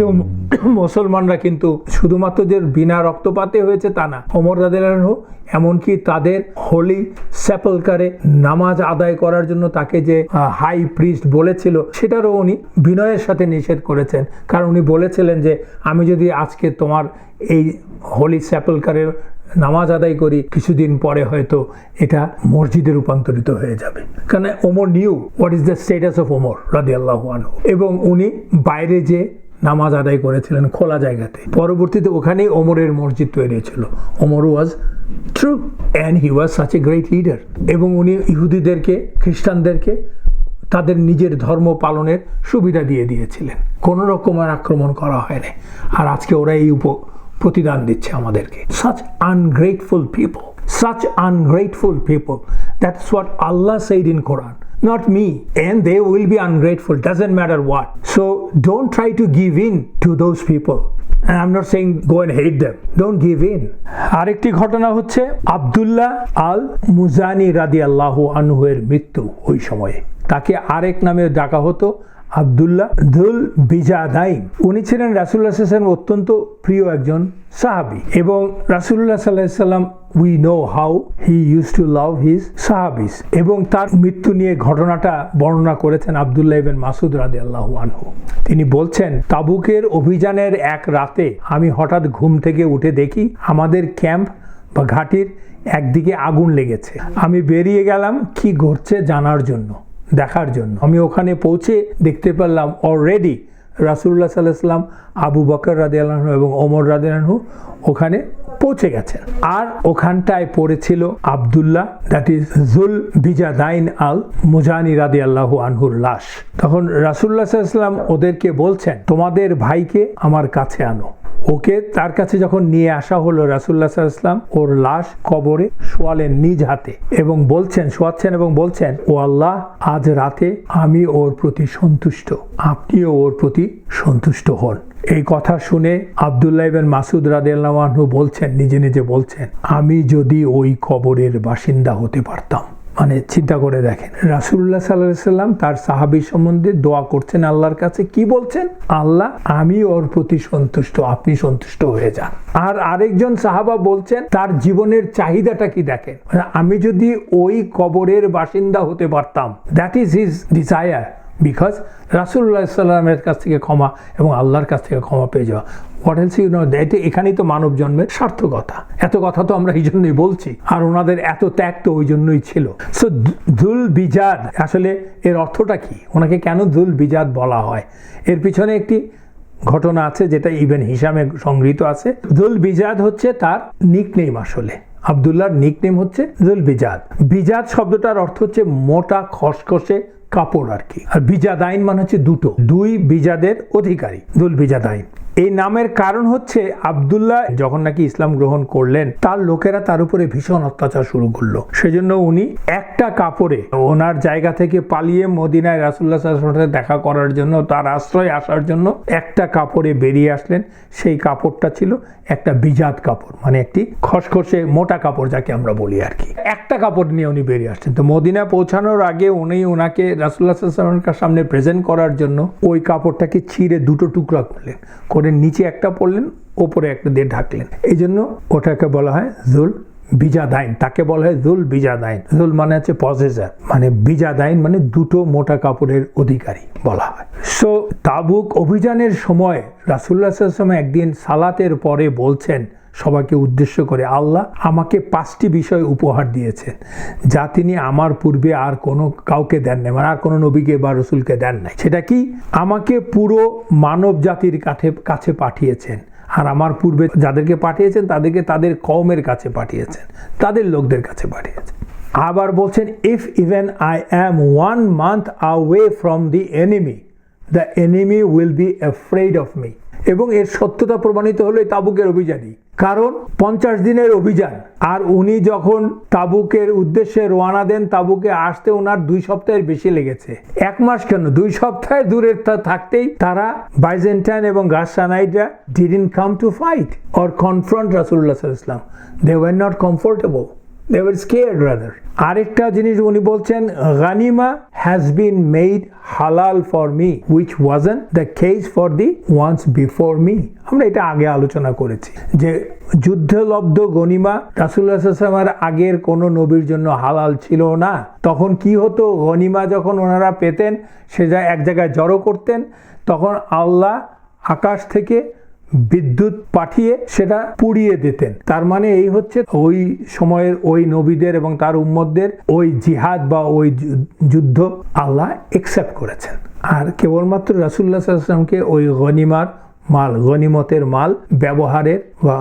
মুসলমানরা কিন্তু শুধুমাত্র যে বিনা রক্তপাতে হয়েছে তা না, ওমর রাদিয়াল্লাহু আনহু এমনকি তাদের হোলি সেপলকারে নামাজ আদায় করার জন্য তাকে যে হাই প্রিস্ট বলেছিল, সেটারও উনি বিনয়ের সাথে নিষেধ করেছেন। কারণ উনি বলেছিলেন যে আমি যদি আজকে তোমার এই হোলি সেপলকারে নামাজ আদায় করি, কিছুদিন পরে হয়তো এটা মসজিদে রূপান্তরিত হয়ে যাবে। কারণ Omar new what is the status of Omar রাদিয়াল্লাহু আনহু, এবং উনি বাইরে যে নামাজ আদায় করেছিলেন খোলা জায়গাতে। পরবর্তীতে ওখানেই ওমরের মসজিদ তৈরি হয়েছিল। Omar was true and he was such a great leader. এবং উনি ইহুদিদেরকে, খ্রিস্টানদেরকে তাদের নিজের ধর্ম পালনের সুবিধা দিয়ে দিয়েছিলেন, কোনো রকমের আক্রমণ করা হয়নি। আর আজকে ওরা এই প্রতিদান দিচ্ছে আমাদেরকে। such ungrateful people, such ungrateful people. That's what Allah said in Quran, not me. And they will be ungrateful, doesn't matter what. So don't try to give in to those people. And I'm not saying go and hate them. Don't give in. আরেকটি ঘটনা হচ্ছে আব্দুল্লাহ আল মুজানি রাদিয়াল্লাহু আনহু এর মৃত্যু। ওই সময়ে তাকে আরেক নামে ডাকা হতো আব্দুল্লাহ যুল বিজাদাইন। উনি ছিলেন রাসূলুল্লাহ সাল্লাল্লাহু আলাইহি ওয়াসাল্লাম অত্যন্ত প্রিয় একজন সাহাবী, এবং রাসূলুল্লাহ সাল্লাল্লাহু আলাইহি ওয়াসাল্লাম we know how he used to love his sahabis। এবং তার মৃত্যু নিয়ে ঘটনাটা বর্ণনা করেছেন আব্দুল্লাহ ইবনে মাসউদ রাদিয়াল্লাহু আনহু। তিনি বলছেন, তাবুকের অভিযানের এক রাতে আমি হঠাৎ ঘুম থেকে উঠে দেখি আমাদের ক্যাম্প বা ঘাঁটির একদিকে আগুন লেগেছে। আমি বেরিয়ে গেলাম কি ঘটছে জানার জন্য, দেখার জন্য। আমি ওখানে পৌঁছে দেখতে পেলাম অলরেডি রাসূলুল্লাহ সাল্লাল্লাহু আলাইহি ওয়াসাল্লাম, আবু বকর রাদিয়াল্লাহু আনহু এবং ওমর রাদিয়াল্লাহু আনহু ওখানে পৌঁছে গেছেন। আর ওখানটায় পড়েছিল আব্দুল্লাহ, দ্যাট ইজ যুল বিজাদাইন আল মুজানি রাদিয়াল্লাহু আনহুর লাশ। তখন রাসূলুল্লাহ সাল্লাল্লাহু আলাইহি ওয়াসাল্লাম ওদেরকে বলছেন, তোমাদের ভাইকে আমার কাছে আনো। ওকে তার কাছে যখন নিয়ে আসা হলো, রাসূলুল্লাহ সাল্লাল্লাহু আলাইহি ওয়াসাল্লাম ওর লাশ কবরে শোয়ালেন নিজ হাতে, এবং শোয়াচ্ছেন এবং বলছেন, ও আল্লাহ, আজ রাতে আমি ওর প্রতি সন্তুষ্ট, আপনিও ওর প্রতি সন্তুষ্ট হন। এই কথা শুনে আব্দুল্লাহ ইবনে মাসউদ রাদিয়াল্লাহু আনহু বলছেন, নিজে নিজে বলছেন, আমি যদি ওই কবরের বাসিন্দা হতে পারতাম। মানে চিন্তা করে দেখেন, রাসূলুল্লাহ সাল্লাল্লাহু আলাইহি ওয়াসাল্লাম তার সাহাবী সম্বন্ধে দোয়া করছেন আল্লাহর কাছে, কি বলছেন? আল্লাহ, আমি ওর প্রতি সন্তুষ্ট, আপনি সন্তুষ্ট হয়ে যান। আর আরেকজন সাহাবা বলছেন তার জীবনের চাহিদাটা কি দেখেন, আমি যদি ওই কবরের বাসিন্দা হতে পারতাম, that is his desire, because রাসূলুল্লাহ সাল্লাল্লাহু আলাইহি ওয়াসাল্লামের কাছ থেকে ক্ষমা এবং আল্লাহর কাছ থেকে ক্ষমা পেয়ে যাওয়া। হোয়াট এলস ইউ নো, এখানেই তো মানব জন্মের সার্থকতা। এত কথা তো আমরা এই জন্যই বলছি, আর ওনাদের এত ত্যাগ তো ওই জন্যই ছিল। সো যুল বিজাদ, আসলে এর অর্থটা কি, ওনাকে কেন যুল বিজাদ বলা হয়? এর পিছনে একটি ঘটনা আছে যেটা ইবনে হিশামে সংগৃহীত আছে। যুল বিজাদ হচ্ছে তার নিকনেম। আসলে আব্দুল্লাহর নিকনেম হচ্ছে যুল বিজাদ। বিজাদ শব্দটার অর্থ হচ্ছে মোটা খসখসে কাপড় আর কি। আর বিজাদাইন মানে হচ্ছে দুই বিজাদের অধিকারী, যুল বিজাদাইন। এই নামের কারণ হচ্ছে আব্দুল্লাহ যখন নাকি ইসলাম গ্রহণ করলেন, তার লোকেরা তার উপরে ভীষণ অত্যাচার শুরু করলো। সেজন্য উনি একটা কাপড়ে ওনার জায়গা থেকে পালিয়ে মদিনায় রাসূলুল্লাহ সাল্লাল্লাহু আলাইহি ওয়াসাল্লামের সাথে দেখা করার জন্য, তার আশ্রয় আসার জন্য একটা কাপড়ে বেরিয়ে আসলেন। সেই কাপড়টা ছিল একটা বিজাদ কাপড়, মানে একটি খসখসে মোটা কাপড় যাকে আমরা বলি আর কি। একটা কাপড় নিয়ে উনি বেরিয়ে আসছেন। তো মদিনা পৌঁছানোর আগে ওনাকে রাসূলুল্লাহ সাল্লাল্লাহু আলাইহি ওয়াসাল্লামের সামনে প্রেজেন্ট করার জন্য ওই কাপড়টাকে ছিঁড়ে দুটো টুকরা করলেন, করে নিচে একটা পরলেন, ওপরে একটা দিয়ে ঢাকলেন। এই জন্য ওটাকে বলা হয় যুল বিজাদাইন, তাকে বলা হয় যুল বিজাদাইন। যুল মানে হচ্ছে পজেসর, মানে বিজাদাইন মানে দুটো মোটা কাপড়ের অধিকারী বলা হয়। সো তাবুক অভিযানের সময় রাসূলুল্লাহ সাল্লাল্লাহু আলাইহি ওয়াসাল্লাম একদিন সালাতের পরে বলছেন সবাইকে উদ্দেশ্য করে, আল্লাহ আমাকে 5টি বিষয় উপহার দিয়েছেন যা তিনি আমার পূর্বে আর কোনো কাউকে দেন নাই, মানে আর কোনো নবীকে বা রসুলকে দেন নাই। সেটা কি? আমাকে পুরো মানব জাতির কাছে পাঠিয়েছেন, আর আমার পূর্বে যাদেরকে পাঠিয়েছেন তাদেরকে তাদের কওমের কাছে পাঠিয়েছেন, তাদের লোকদের কাছে পাঠিয়েছেন। আবার বলছেন, if even I am 1 month away from the enemy will be afraid of me। এবং এর সত্যতা প্রমাণিত হলো এই তাবুকের অভিযানই। কারণ 50 দিনের অভিযান, আর উনি যখন তাবুকের উদ্দেশ্যে রওনা দেন, তাবুকে আসতে ওনার 2 সপ্তাহের বেশি লেগেছে। 1 মাস কেন, 2 সপ্তাহ দূরে থাকতেই তারা বাইজেন্টাইন এবং গাসসানাইডরা didn't come to fight or confront রাসূলুল্লাহ সাল্লাল্লাহু আলাইহি ওয়াসাল্লাম. They were not comfortable. They were scared rather. আরেকটা জিনিস উনি বলছেন, গানিমা has been made halal for me which wasn't the case for the ones before me। আমরা এটা আগে আলোচনা করেছি যে যুদ্ধলব্ধ গনিমা রাসূলুল্লাহ সাল্লাল্লাহু আলাইহি ওয়াসাল্লামের আগের কোন নবীর জন্য হালাল ছিল না। তখন কি হতো, গনিমা যখন ওনারা পেতেন, সে এক জায়গায় জড়ো করতেন, তখন আল্লাহ আকাশ থেকে বিদ্যুৎ পাঠিয়ে সেটা পুড়িয়ে দিতেন। তার মানে এই হচ্ছে ওই সময়ের ওই নবীদের এবং তার উম্মতদের ওই জিহাদ বা ওই যুদ্ধ আল্লাহ একসেপ্ট করেছেন। আর কেবলমাত্র রাসূলুল্লাহ সাল্লাল্লাহু আলাইহি ওয়াসাল্লামকে ওই গনিমতের মাল ব্যবহারের বা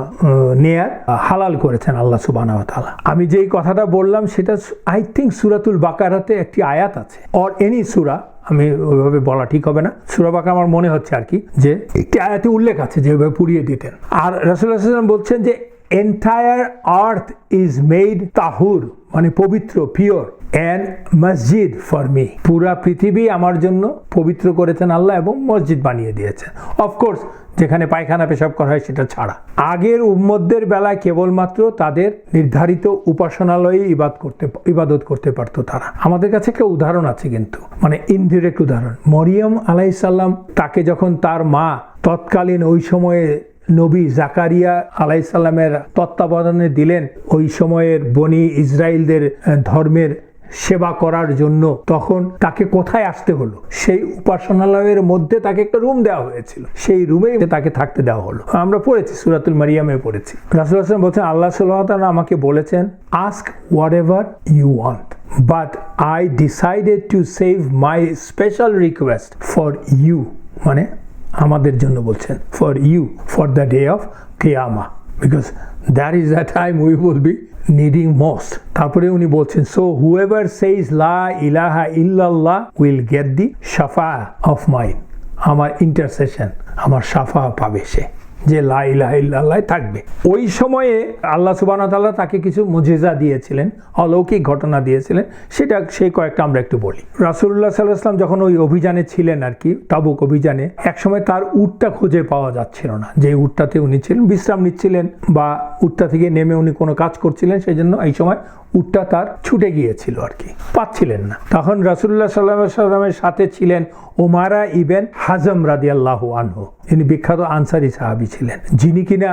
নেয়ার হালাল করেছেন আল্লাহ সুবহানাহু ওয়া তাআলা। আমি যেই কথাটা বললাম সেটা আই থিঙ্ক সূরাতুল বাকারাতে একটি আয়াত আছে, অর এনি সূরা, আমি ওইভাবে বলা ঠিক হবে না, সূরা বাকারা আমার মনে হচ্ছে আর কি, যে একটি আয়াতে উল্লেখ আছে যেভাবে পুড়িয়ে দিতেন। আর রাসূলুল্লাহ সাল্লাল্লাহু আলাইহি ওয়াসাল্লাম বলছেন যে এন্টায়ার আর্থ ইজ মেড তাহুর, মানে পবিত্র, পিওর, অ্যান্ড মসজিদ ফর মি, পুরা পৃথিবী আমার জন্য পবিত্র করেছেন আল্লাহ এবং মসজিদ বানিয়ে দিয়েছেন। অফকোর্স যেখানে পায়খানা পেশাব করা হয় সেটা ছাড়া। আগের উম্মতদের বেলায় কেবলমাত্র তাদের নির্ধারিত উপাসনালয়ে ইবাদত করতে পারতো তারা। আমাদের কাছে একটা উদাহরণ আছে কিন্তু, মানে ইনডিরেক্ট উদাহরণ। মরিয়ম আলাইহিস সালাম, তাকে যখন তার মা তৎকালীন ওই সময়ে নবী জাকারিয়া আলাইহিস সালামের তত্ত্বাবধানে দিলেন, ওই সময়ের বনি ইসরায়েলদের ধর্মের সেবা করার জন্য, তখন তাকে কোথায় আসতে হলো? সেই উপাসনালয়ের মধ্যে তাকে একটা রুম দেওয়া হয়েছিল, সেই রুমে তাকে থাকতে দেওয়া হলো। আমরা পড়েছি, সূরাতুল মারিয়ামে পড়েছি। রাসূলুল্লাহ সাল্লাল্লাহু আলাইহি ওয়াসাল্লাম বলছেন, আল্লাহ সুবহানাহু ওয়া তাআলা আমাকে বলেছেন, ask whatever you want, but I decided to save my special request for you, মানে আমাদের জন্য বলছেন, for you, for the day of কিয়ামা, because that is the time we will be needing most. তারপরে উনি বলছেন, সো হুএভার সেইজ লা ইলাহা ইল্লাল্লাহ উইল গেট দি শাফা অফ মাইন, আমার ইন্টারসেশন, আমার শাফা পাবে সে, যে লা ইলাহা ইল্লাল্লাহ থাকবে। ওই সময়ে আল্লাহ সুবহানাহু ওয়া তাআলা তাকে কিছু মুজিজা দিয়েছিলেন, অলৌকিক ঘটনা দিয়েছিলেন, সেই কয়েকটা আমরা একটু বলি। রাসূলুল্লাহ সাল্লাল্লাহু আলাইহি ওয়াসাল্লাম যখন ওই অভিযানে ছিলেন আর কি, তাবুক অভিযানে, একসময় তার উটটা খুঁজে পাওয়া যাচ্ছিল না। যে উটটাতে উনি ছিলেন, বিশ্রাম নিচ্ছিলেন বা উটটা থেকে নেমে উনি কোনো কাজ করছিলেন, সেই জন্য এই সময় উটটা তার ছুটে গিয়েছিল আর কি, পাচ্ছিলেন না। তখন রাসূলুল্লাহ সাল্লাল্লাহু আলাইহি ওয়াসাল্লামের সাথে ছিলেন উমারা ইবনে হাজম রাদিয়াল্লাহু আনহু, যিনি বিখ্যাত আনসারী সাহাবী ছিলেন, যিনি কিনা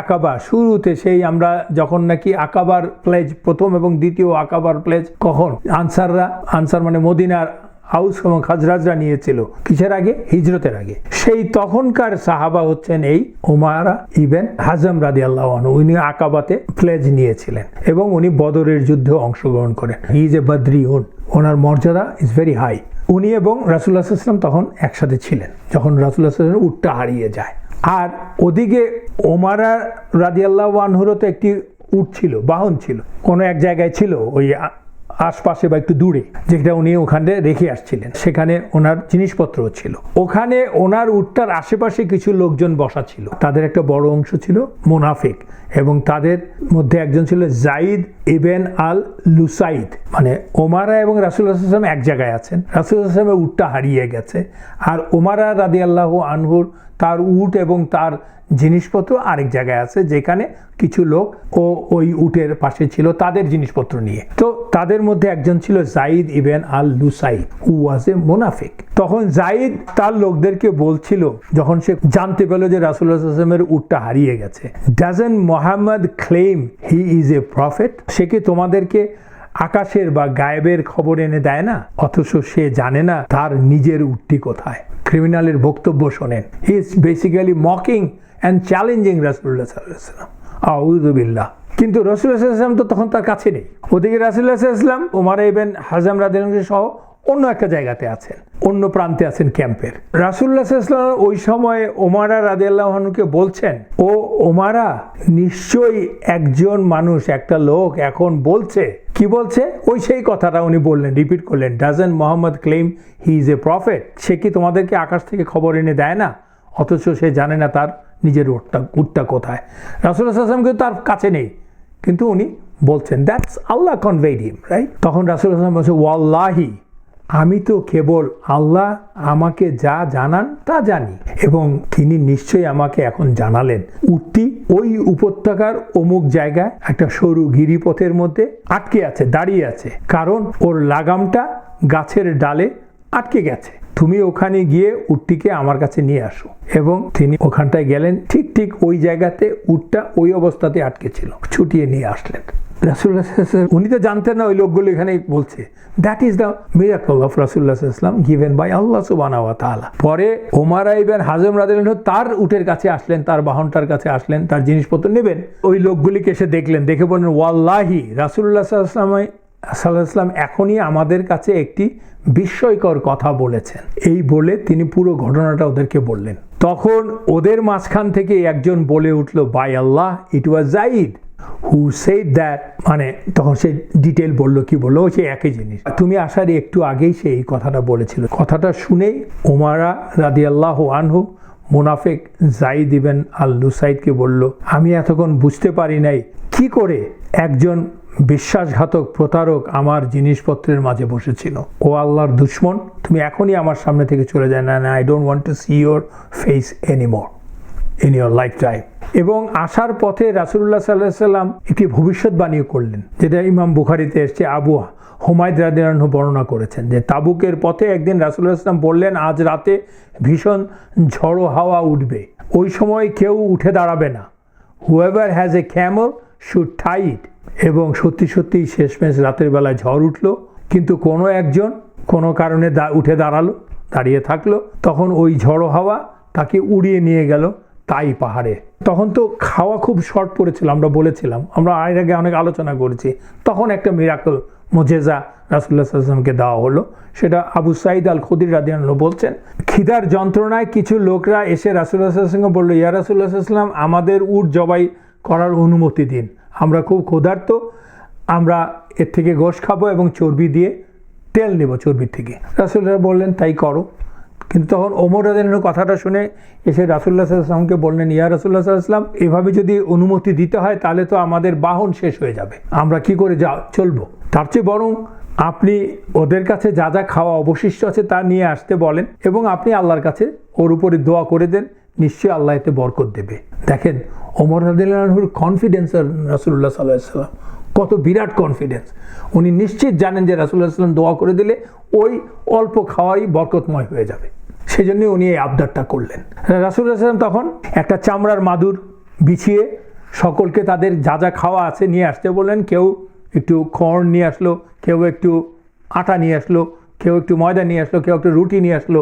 আকাবা শুরুতে, সেই আমরা যখন নাকি আকাবার প্লেজ, প্রথম এবং দ্বিতীয় আকাবার প্লেজ কখন আনসার মানে মদিনার আউস এবং খাজরাজরা নিয়েছিল, কিসের আগে? হিজরতের আগে। সেই তখনকার সাহাবা হচ্ছেন এই উমারা ইবনে হাজম রাদিয়াল্লাহু আনহু। উনি আকাবাতে প্লেজ নিয়েছিলেন এবং উনি বদরের যুদ্ধে অংশগ্রহণ করেন। হি ইজ এ বদরিউন, ওনার মর্যাদা ইজ ভেরি হাই। উনি এবং রাসূলুল্লাহ সাল্লাল্লাহু আলাইহি ওয়াসাল্লাম তখন একসাথে ছিলেন যখন রাসূলুল্লাহ সাল্লাল্লাহু আলাইহি ওয়াসাল্লাম উটটা হারিয়ে যায়। আর ওদিকে ওমারা রাদিয়াল্লাহু আনহুরও তো একটি উট ছিল, বাহন ছিল, কোনো এক জায়গায় ছিল ওই আশপাশে বা একটু দূরে, যেটা উনি ওখানে রেখে আসছিলেন, সেখানে ওনার জিনিসপত্র ছিল। ওখানে ওনার উটটার আশেপাশে কিছু লোকজন বসা ছিল, তাদের একটা বড় অংশ ছিল মুনাফিক, এবং তাদের মধ্যে একজন ছিল যায়েদ ইবনে আল লুসাইদ। মানে ওমারা এবং রাসূলুল্লাহ সাল্লাল্লাহু আলাইহি ওয়াসাল্লাম এক জায়গায় আছেন, রাসূলুল্লাহ সাল্লাল্লাহু আলাইহি ওয়াসাল্লামের উটটা হারিয়ে গেছে, আর ওমারা রাদিয়াল্লাহু আনহুর তার উট এবং তার জিনিসপত্র আরেক জায়গায় আছে, যেখানে কিছু লোক ওই উটের পাশে ছিল তাদের জিনিসপত্র নিয়ে। তো তাদের মধ্যে একজন ছিল যায়েদ ইবনে আল লুসাইদ, হু ওয়াজ এ মুনাফিক। তখন যায়েদ তার লোকদেরকে বলছিল, যখন সে জানতে পেল যে রাসূলুল্লাহ সাল্লাল্লাহু আলাইহি ওয়াসাল্লামের উটটা হারিয়ে গেছে, doesn't Muhammad claim he is a prophet, সে কি তোমাদেরকে আকাশের বা গায়েবের খবর এনে দেয় না, অথচ সে জানে না তার নিজের উটটি কোথায়। ক্রিমিনালের বক্তব্য শোনেন, he is basically mocking and challenging রাসূলুল্লাহ সাল্লাল্লাহু আলাইহি ওয়াসাল্লাম, আউযু বিল্লাহ। কিন্তু রাসূলুল্লাহ সাল্লাল্লাহু আলাইহি ওয়াসাল্লাম তো তখন তার কাছে নেই। ওদিকে রাসূলুল্লাহ সাল্লাল্লাহু আলাইহি ওয়াসাল্লাম উমারা ইবনে হাজম রাদিয়াল্লাহু আনহু সহ অন্য একটা জায়গাতে আছেন, অন্য প্রান্তে আছেন ক্যাম্পের। রাসূলুল্লাহ সাল্লাল্লাহু আলাইহি ওয়াসাল্লাম ওই সময় ওমারা রাদিয়াল্লাহু আনহুকে বলছেন, ও ওমারা, নিশ্চয়ই একজন মানুষ, একটা লোক এখন বলছে, কি বলছে? ওই সেই কথাটা উনি বললেন, রিপিট করলেন, doesn't Muhammad claim he is a prophet, সে কি তোমাদেরকে আকাশ থেকে খবর এনে দেয় না, অথচ সে জানে না তার নিজের উটটা কোথায়। রাসূলুল্লাহ সাল্লাল্লাহু আলাইহি ওয়াসাল্লাম কিন্তু তার কাছে নেই, কিন্তু উনি বলছেন, that's Allah conveyed him, right? তখন রাসূলুল্লাহ সাল্লাল্লাহু আলাইহি ওয়াসাল্লাম বলছে, ওয়াল্লাহি, আমি তো কেবল আল্লাহ আমাকে যা জানান তা জানি, এবং তিনি নিশ্চয়ই আমাকে এখন জানালেন উটটি ওই উপত্যকার অমুক জায়গায় একটা সরু গিরিপথের মধ্যে আটকে আছে, দাঁড়িয়ে আছে, কারণ ওর লাগামটা গাছের ডালে আটকে গেছে। তুমি ওখানে গিয়ে উটটিকে আমার কাছে নিয়ে আসো। এবং তিনি ওখানটায় গেলেন, ঠিক ওই জায়গাতে উটটা ওই অবস্থাতে আটকে ছিল, ছুটিয়ে নিয়ে আসলেন। রাসূলুল্লাহ সাল্লাল্লাহু আলাইহি ওয়াসাল্লাম উনি তো জানতেন না ওই লোকগুলো এখানে বলছে। That is the miracle of রাসূলুল্লাহ সাল্লাল্লাহু আলাইহি ওয়াসাল্লাম গিভেন বাই আল্লাহ সুবহানাহু ওয়া তাআলা। পরে উমারা ইবনে হাজম রাদিয়াল্লাহু আনহু তার উটের কাছে আসলেন, তার বাহনটার কাছে আসলেন, তার জিনিসপত্র নেবেন। ওই লোকগুলিকে এসে দেখলেন, দেখে বললেন ওয়াল্লাহি রাসূলুল্লাহ সাল্লাল্লাহু আলাইহি ওয়াসাল্লাম এখনই আমাদের কাছে একটি বিস্ময়কর কথা বলেছেন। এই বলে তিনি পুরো ঘটনাটা ওদেরকে বললেন। তখন ওদের মাঝখান থেকে একজন বলে উঠল, by Allah it was Zaid who said that, মানে তখন সে ডিটেল বললো, কি বললো, সে একই জিনিস, তুমি আসার একটু আগেই সে এই কথাটা বলেছিল। কথাটা শুনেই উমারা রাদিয়াল্লাহু আনহু মুনাফিক যায়েদ ইবনে আল লুসাইদকে বলল, আমি এতক্ষণ বুঝতে পারি নাই কি করে একজন বিশ্বাসঘাতক প্রতারক আমার জিনিসপত্রের মাঝে বসেছিল। ও আল্লাহর দুশমন, তুমি এখনই আমার সামনে থেকে চলে যায় না, I don't want to see your face anymore in your life time. এবং আসার পথে রাসূলুল্লাহ সাল্লাল্লাহু আলাইহি ওয়াসাল্লাম একটি ভবিষ্যৎবাণী করলেন, যেটা ইমাম বুখারীতে এসেছে, আবু হুমায়দ রাদিয়াল্লাহু আনহু বর্ণনা করেছেন যে তাবুকের পথে একদিন রাসূলুল্লাহ সাল্লাল্লাহু আলাইহি ওয়াসাল্লাম বললেন, আজ রাতে ভীষণ ঝড়ো হাওয়া উঠবে, ওই সময় কেউ উঠে দাঁড়াবে না, whoever has a camel should tie it. এবং সত্যি সত্যি শেষমেশ রাতের বেলায় ঝড় উঠলো, কিন্তু কোনো একজন কোনো কারণে উঠে দাঁড়িয়ে থাকলো, তখন ওই ঝড়ো হাওয়া তাকে উড়িয়ে নিয়ে গেল তাই পাহাড়ে। তখন তো খাওয়া খুব শর্ট পড়েছিল, আমরা বলেছিলাম, আমরা এর আগে অনেক আলোচনা করেছি। তখন একটা মিরাকল মুজেজা রাসূলুল্লাহ সাল্লাল্লাহু আলাইহি ওয়াসাল্লামকে দেওয়া হলো। সেটা আবু সাঈদ আল খুদরি রাদিয়াল্লাহু আনহু বলছেন, খিদার যন্ত্রণায় কিছু লোকরা এসে রাসূলুল্লাহ সাল্লাল্লাহু আলাইহি ওয়াসাল্লামকে বলল, ইয়া রাসূলুল্লাহ সাল্লাল্লাহু আলাইহি ওয়াসাল্লাম, আমাদের উট জবাই করার অনুমতি দিন, আমরা খুব ক্ষুধার্ত, আমরা এর থেকে গোশ খাবো এবং চর্বি দিয়ে তেল নেব চর্বির থেকে। রাসূলুল্লাহ বললেন, তাই করো। কিন্তু তখন ওমর রাদিয়াল্লাহু আনহু কথাটা শুনে এসে রাসূলুল্লাহ সাল্লাল্লাহু আলাইহি ওয়াসাল্লামকে বললেন, ইয়া রাসূলুল্লাহ সাল্লাল্লাহু আলাইহি ওয়াসাল্লাম, এভাবে যদি অনুমতি দিতে হয় তাহলে তো আমাদের বাহন শেষ হয়ে যাবে, আমরা কি করে চলবো? তার চেয়ে বরং আপনি ওদের কাছে যা যা খাওয়া অবশিষ্ট আছে তা নিয়ে আসতে বলেন এবং আপনি আল্লাহর কাছে ওর উপরে দোয়া করে দেন, নিশ্চয়ই আল্লাহ এতে বরকত দেবে। দেখেন ওমর রাদিয়াল্লাহু আনহুর কনফিডেন্স আর রাসূলুল্লাহ সাল্লাল্লাহু আলাইহি ওয়াসাল্লাম কত বিরাট কনফিডেন্স। উনি নিশ্চিত জানেন যে রাসূলুল্লাহ সাল্লাল্লাহু আলাইহি ওয়াসাল্লাম দোয়া করে দিলে ওই অল্প খাওয়াই বরকতময় হয়ে যাবে, সেই জন্য উনি এই আবদারটা করলেন। রাসূলুল্লাহ সাল্লাল্লাহু আলাইহি ওয়াসাল্লাম তখন একটা চামড়ার মাদুর বিছিয়ে সকলকে তাদের যা যা খাওয়া আছে নিয়ে আসতে বললেন। কেউ একটু খড় নিয়ে আসলো, কেউ একটু আটা নিয়ে আসলো, কেউ একটু ময়দা নিয়ে আসলো, কেউ একটু রুটি নিয়ে আসলো,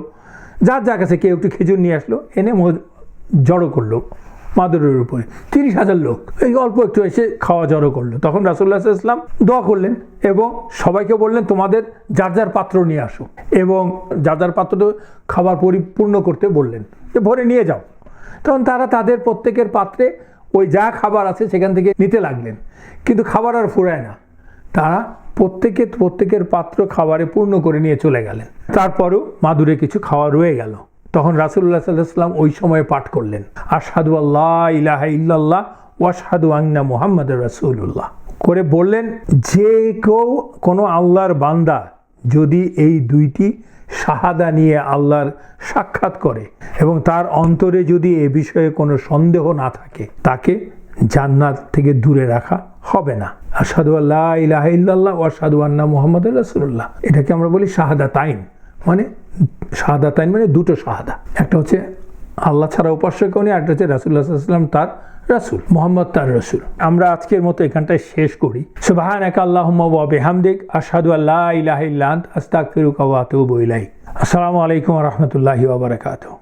যার যা কাছে, কেউ একটু খেজুর নিয়ে আসলো, এনে জড়ো করলো মাদুরের উপরে। 30,000 লোক এই অল্প একটু এসে খাওয়া জড়ো করলো। তখন রাসূলুল্লাহ সাল্লাল্লাহু আলাইহি ওয়াসাল্লাম দোয়া করলেন এবং সবাইকে বললেন, তোমাদের যার যার পাত্র নিয়ে আসো, এবং যার যার পাত্রটা খাবার পরিপূর্ণ করতে বললেন যে ভরে নিয়ে যাও। তখন তারা তাদের প্রত্যেকের পাত্রে ওই যা খাবার আছে সেখান থেকে নিতে লাগলেন, কিন্তু খাবার আর ফুরায় না, তারা প্রত্যেকের পাত্র খাবারে পূর্ণ করে নিয়ে চলে গেলেন। তারপরেও মাদুরে কিছু খাওয়া রয়ে গেল। তখন রাসূলুল্লাহ সাল্লাল্লাহু আলাইহি ওয়াসাল্লাম ওই সময়ে পাঠ করলেন, আশহাদু আল্লা ইলাহা ইল্লাল্লাহ ওয়া আশহাদু আন্না মুহাম্মাদুর রাসূলুল্লাহ, করে বললেন, যে কেউ কোনো আল্লাহর বান্দা যদি এই দুইটি শাহাদা নিয়ে আল্লাহর সাক্ষাৎ করে এবং তার অন্তরে যদি এ বিষয়ে কোনো সন্দেহ না থাকে, তাকে জান্নাত থেকে দূরে রাখা হবে না। আশহাদু আল্লা ইলাহা ইল্লাল্লাহ ওয়া আশহাদু আন্না মুহাম্মাদুর রাসূলুল্লাহ, এটাকে আমরা বলি শাহাদাতাইন, মানে শাহাদাতাইন মানে দুটো শাহাদা, একটা হচ্ছে আল্লাহ ছাড়া উপাস্য কেউ নেই, একটা হচ্ছে রাসূলুল্লাহ সাল্লাল্লাহু আলাইহি ওয়াসাল্লাম তার রাসূল, মুহাম্মদ তার রাসূল। আমরা আজকের মতো এখানটায় শেষ করি। সুবহানাকা আল্লাহুম্মা ওয়া বিহামদিক আশহাদু আল্লা ইলাহা ইল্লা আনতা আস্তাগফিরুকা ওয়া আতুবু ইলাইক। আসসালামু আলাইকুম ওয়া রাহমাতুল্লাহি ওয়া বারাকাতুহু।